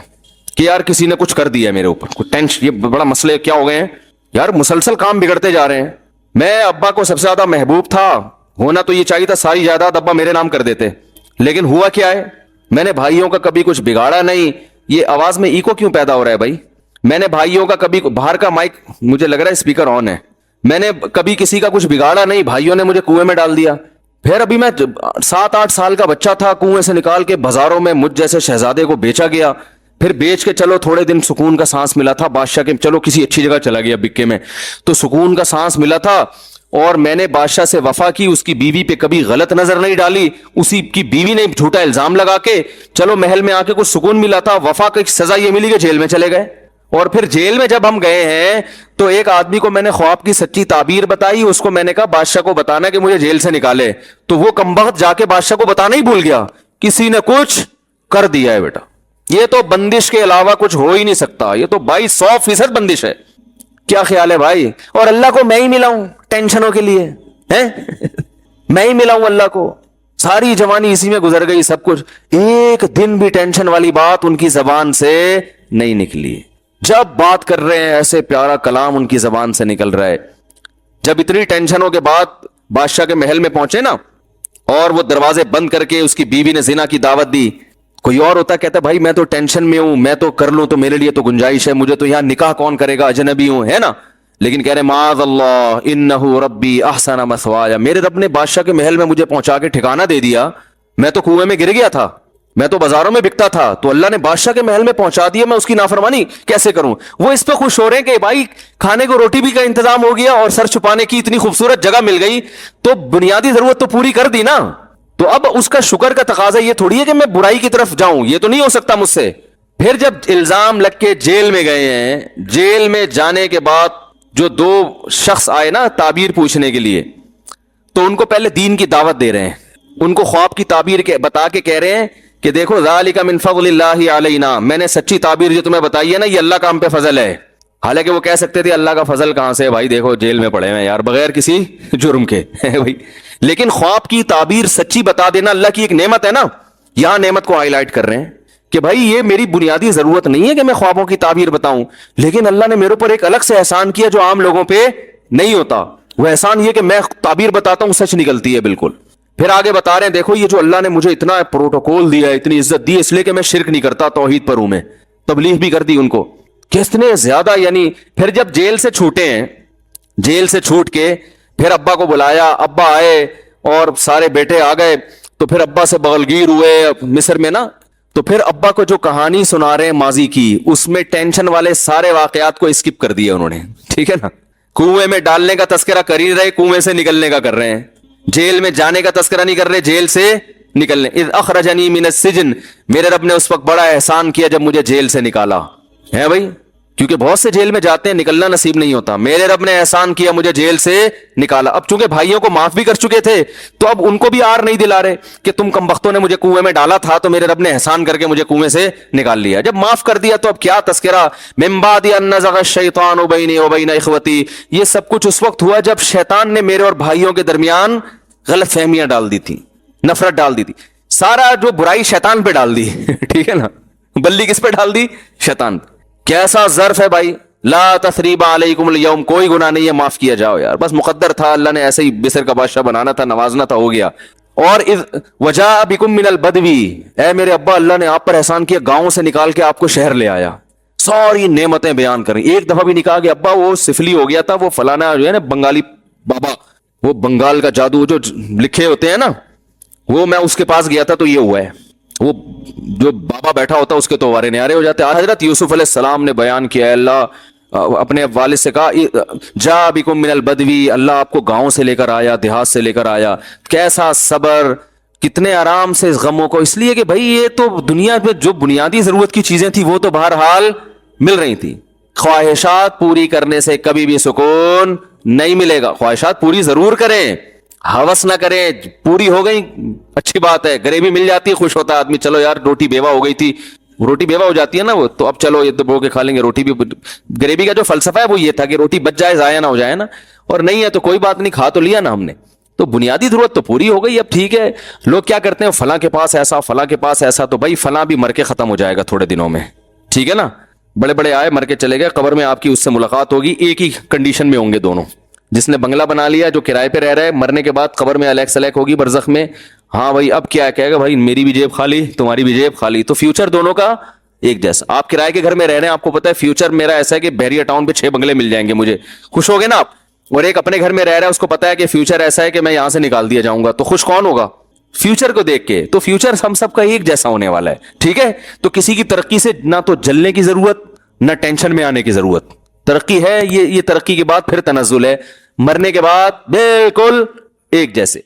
کہ یار کسی نے کچھ کر دیا میرے اوپر, کوئی ٹینشن, یہ بڑا مسئلے کیا ہو گئے ہیں یار, مسلسل کام بگڑتے جا رہے ہیں. میں ابا کو سب سے زیادہ محبوب تھا, ہونا تو یہ چاہیے تھا ساری جائیداد ابا میرے نام کر دیتے, لیکن ہوا کیا ہے, میں نے بھائیوں کا کبھی کچھ بگاڑا نہیں. یہ آواز میں ایکو کیوں پیدا ہو رہا ہے بھائی؟ میں نے بھائیوں کا کبھی, باہر کا مائک مجھے لگ رہا ہے اسپیکر آن ہے, میں نے کبھی کسی کا کچھ بگاڑا نہیں, بھائیوں نے مجھے کنویں میں ڈال دیا. پھر ابھی میں 7-8 سال کا بچہ تھا, کنویں سے نکال کے بازاروں میں مجھ جیسے شہزادے کو بیچا گیا. پھر بیچ کے چلو تھوڑے دن سکون کا سانس ملا تھا بادشاہ کے, چلو کسی اچھی جگہ چلا گیا بکے میں, تو سکون کا سانس ملا تھا. اور میں نے بادشاہ سے وفا کی, اس کی بیوی پہ کبھی غلط نظر نہیں ڈالی, اسی کی بیوی نے جھوٹا الزام لگا کے چلو محل میں آ کے کچھ سکون ملا تھا. وفا کی سزا یہ ملی کہ جیل میں چلے گئے. اور پھر جیل میں جب ہم گئے ہیں تو ایک آدمی کو میں نے خواب کی سچی تعبیر بتائی, اس کو میں نے کہا بادشاہ کو بتانا کہ مجھے جیل سے نکالے, تو وہ کمبخت جا کے بادشاہ کو بتانا ہی بھول گیا, کسی نے کچھ کر دیا ہے بیٹا. یہ تو بندش کے علاوہ کچھ ہو ہی نہیں سکتا, یہ تو 100% بندش ہے. کیا خیال ہے بھائی؟ اور اللہ کو میں ہی ملا ہوں ٹینشنوں کے لیے, میں ہی ملا ہوں اللہ کو, ساری جوانی اسی میں گزر گئی, سب کچھ, ایک دن بھی ٹینشن والی بات ان کی زبان سے نہیں نکلی. جب بات کر رہے ہیں ایسے پیارا کلام ان کی زبان سے نکل رہا ہے. جب اتنی ٹینشنوں کے بعد بادشاہ کے محل میں پہنچے نا, اور وہ دروازے بند کر کے اس کی بیوی نے زنا کی دعوت دی, کوئی اور ہوتا کہتا بھائی میں تو ٹینشن میں ہوں, میں تو کر لوں تو میرے لیے تو گنجائش ہے, مجھے تو یہاں نکاح کون کرے گا, اجنبی ہوں, ہے نا. لیکن کہہ رہے معاذ اللہ انہ ربی احسن مثوایا, میرے رب نے بادشاہ کے محل میں مجھے پہنچا کے ٹھکانہ دے دیا. میں تو کنویں میں گر گیا تھا, میں تو بازاروں میں بکتا تھا, تو اللہ نے بادشاہ کے محل میں پہنچا دیا, میں اس کی نافرمانی کیسے کروں؟ وہ اس پہ خوش ہو رہے ہیں کہ بھائی کھانے کو روٹی بھی کا انتظام ہو گیا اور سر چھپانے کی اتنی خوبصورت جگہ مل گئی, تو بنیادی ضرورت تو پوری کر دی نا. تو اب اس کا شکر کا تقاضا یہ تھوڑی ہے کہ میں برائی کی طرف جاؤں, یہ تو نہیں ہو سکتا مجھ سے. پھر جب الزام لگ کے جیل میں گئے ہیں, جیل میں جانے کے بعد جو 2 شخص آئے نا تعبیر پوچھنے کے لیے, تو ان کو پہلے دین کی دعوت دے رہے ہیں, ان کو خواب کی تعبیر بتا کے کہہ رہے ہیں کہ دیکھو ذالک من فضل اللہ علینا, میں نے سچی تعبیر جو تمہیں بتائی ہے نا یہ اللہ کا ہم پہ فضل ہے. حالانکہ وہ کہہ سکتے تھے اللہ کا فضل کہاں سے بھائی, دیکھو جیل میں پڑے ہیں یار بغیر کسی جرم کے بھائی. لیکن خواب کی تعبیر سچی بتا دینا اللہ کی ایک نعمت ہے نا, یہاں نعمت کو ہائی لائٹ کر رہے ہیں کہ بھائی یہ میری بنیادی ضرورت نہیں ہے کہ میں خوابوں کی تعبیر بتاؤں, لیکن اللہ نے میرے اوپر ایک الگ سے احسان کیا جو عام لوگوں پہ نہیں ہوتا. وہ احسان یہ کہ میں تعبیر بتاتا ہوں سچ نکلتی ہے بالکل. پھر آگے بتا رہے ہیں دیکھو یہ جو اللہ نے مجھے اتنا پروٹوکول دیا ہے, اتنی عزت دی, اس لیے کہ میں شرک نہیں کرتا, توحید پر ہوں, میں تبلیغ بھی کر دی ان کو, کتنے زیادہ. یعنی پھر جب جیل سے چھوٹے ہیں, جیل سے چھوٹ کے پھر ابا کو بلایا, ابا آئے اور سارے بیٹے آ گئے, تو پھر ابا سے بغلگیر ہوئے مصر میں نا. تو پھر ابا کو جو کہانی سنا رہے ہیں ماضی کی, اس میں ٹینشن والے سارے واقعات کو اسکپ کر دیا انہوں نے, ٹھیک ہے نا. کنویں میں ڈالنے کا تذکرہ کر ہی رہے, کنویں سے نکلنے کا کر رہے ہیں, جیل میں جانے کا تذکرہ نہیں کر رہے, جیل سے نکلنے. اذ اخرجنی من السجن, میرے رب نے اس وقت بڑا احسان کیا جب مجھے جیل سے نکالا ہے بھائی, کیونکہ بہت سے جیل میں جاتے ہیں نکلنا نصیب نہیں ہوتا. میرے رب نے احسان کیا مجھے جیل سے نکالا. اب چونکہ بھائیوں کو معاف بھی کر چکے تھے تو اب ان کو بھی آر نہیں دلا رہے کہ تم کم بختوں نے مجھے کنویں میں ڈالا تھا تو میرے رب نے احسان کر کے مجھے کنویں سے نکال لیا. جب معاف کر دیا تو اب کیا تذکرہ, من بعد ان نزغ الشیطان بینی وبین اخوتی, یہ سب کچھ اس وقت ہوا جب شیطان نے میرے اور بھائیوں کے درمیان غلط فہمیاں ڈال دی تھی, نفرت ڈال دی تھی. سارا جو برائی شیطان پہ ڈال دی, ٹھیک ہے نا, بلی کس پہ ڈال دی؟ شیطان. کیسا ظرف ہے بھائی, لا تثریب علیکم اليوم, کوئی گناہ نہیں ہے, معاف کیا جاؤ یار, بس مقدر تھا, اللہ نے ایسے ہی مصر کا بادشاہ بنانا تھا, نوازنا تھا, ہو گیا. اور وجاء بکم من البدوی, اے میرے ابا اللہ نے آپ پر احسان کیا, گاؤں سے نکال کے آپ کو شہر لے آیا. ساری نعمتیں بیان کریں. ایک دفعہ بھی نہیں کہا کہ ابا وہ سفلی ہو گیا تھا, وہ فلانا جو ہے نا بنگالی بابا, وہ بنگال کا جادو جو لکھے ہوتے ہیں نا, وہ میں اس کے پاس گیا تھا تو یہ ہوا ہے. وہ جو بابا بیٹھا ہوتا ہے اس کے تو وارے نیارے ہو جاتے ہیں. حضرت یوسف علیہ السلام نے بیان کیا, اللہ اپنے والد سے کہا جا بکم من البدوی, اللہ آپ کو گاؤں سے لے کر آیا, دیہات سے لے کر آیا, کیسا صبر, کتنے آرام سے اس غموں کو, اس لیے کہ بھائی یہ تو دنیا میں جو بنیادی ضرورت کی چیزیں تھیں وہ تو بہرحال مل رہی تھی. خواہشات پوری کرنے سے کبھی بھی سکون نہیں ملے گا. خواہشات پوری ضرور کریں, ہوس نہ کریں, پوری ہو گئی اچھی بات ہے, گریوی مل جاتی ہے خوش ہوتا ہے آدمی, چلو یار روٹی بیوہ ہو گئی تھی, روٹی بیوہ ہو جاتی ہے نا وہ, تو اب چلو یہ تو بو کے کھا لیں گے روٹی بھی. گریوی کا جو فلسفہ ہے وہ یہ تھا کہ روٹی بچ جائے, ضائع نہ ہو جائے نا, اور نہیں ہے تو کوئی بات نہیں, کھا تو لیا نا ہم نے, تو بنیادی ضرورت تو پوری ہو گئی. اب ٹھیک ہے, لوگ کیا کرتے ہیں فلاں کے پاس ایسا, فلاں کے پاس ایسا, تو بھائی فلاں بھی مر کے ختم ہو جائے گا تھوڑے دنوں میں, ٹھیک ہے نا, بڑے بڑے آئے مر کے چلے گئے, قبر میں آپ کی اس سے ملاقات ہوگی, ایک ہی کنڈیشن میں ہوں گے دونوں. جس نے بنگلہ بنا لیا, جو کرائے پہ رہ رہا ہے, مرنے کے بعد قبر میں الیک سلیک ہوگی برزخ میں, ہاں بھائی اب کیا کہے گا, بھائی میری بھی جیب خالی, تمہاری بھی جیب خالی, تو فیوچر دونوں کا ایک جیسا. آپ کرائے کے گھر میں رہ رہے ہیں, آپ کو پتا ہے فیوچر میرا ایسا ہے کہ بحریہ ٹاؤن پہ 6 بنگلے مل جائیں گے مجھے, خوش ہو گے نا آپ. اور ایک اپنے گھر میں رہ رہا ہے, اس کو پتا ہے کہ فیوچر ایسا ہے کہ میں یہاں سے نکال دیا جاؤں گا, تو خوش کون ہوگا؟ فیوچر کو دیکھ کے. تو فیوچر ہم سب کا ایک جیسا ہونے والا ہے, ٹھیک ہے. تو کسی کی ترقی سے نہ تو جلنے کی ضرورت, نہ ٹینشن میں آنے کی ضرورت. ترقی ہے یہ ترقی کے بعد پھر تنزل ہے, مرنے کے بعد بالکل ایک جیسے.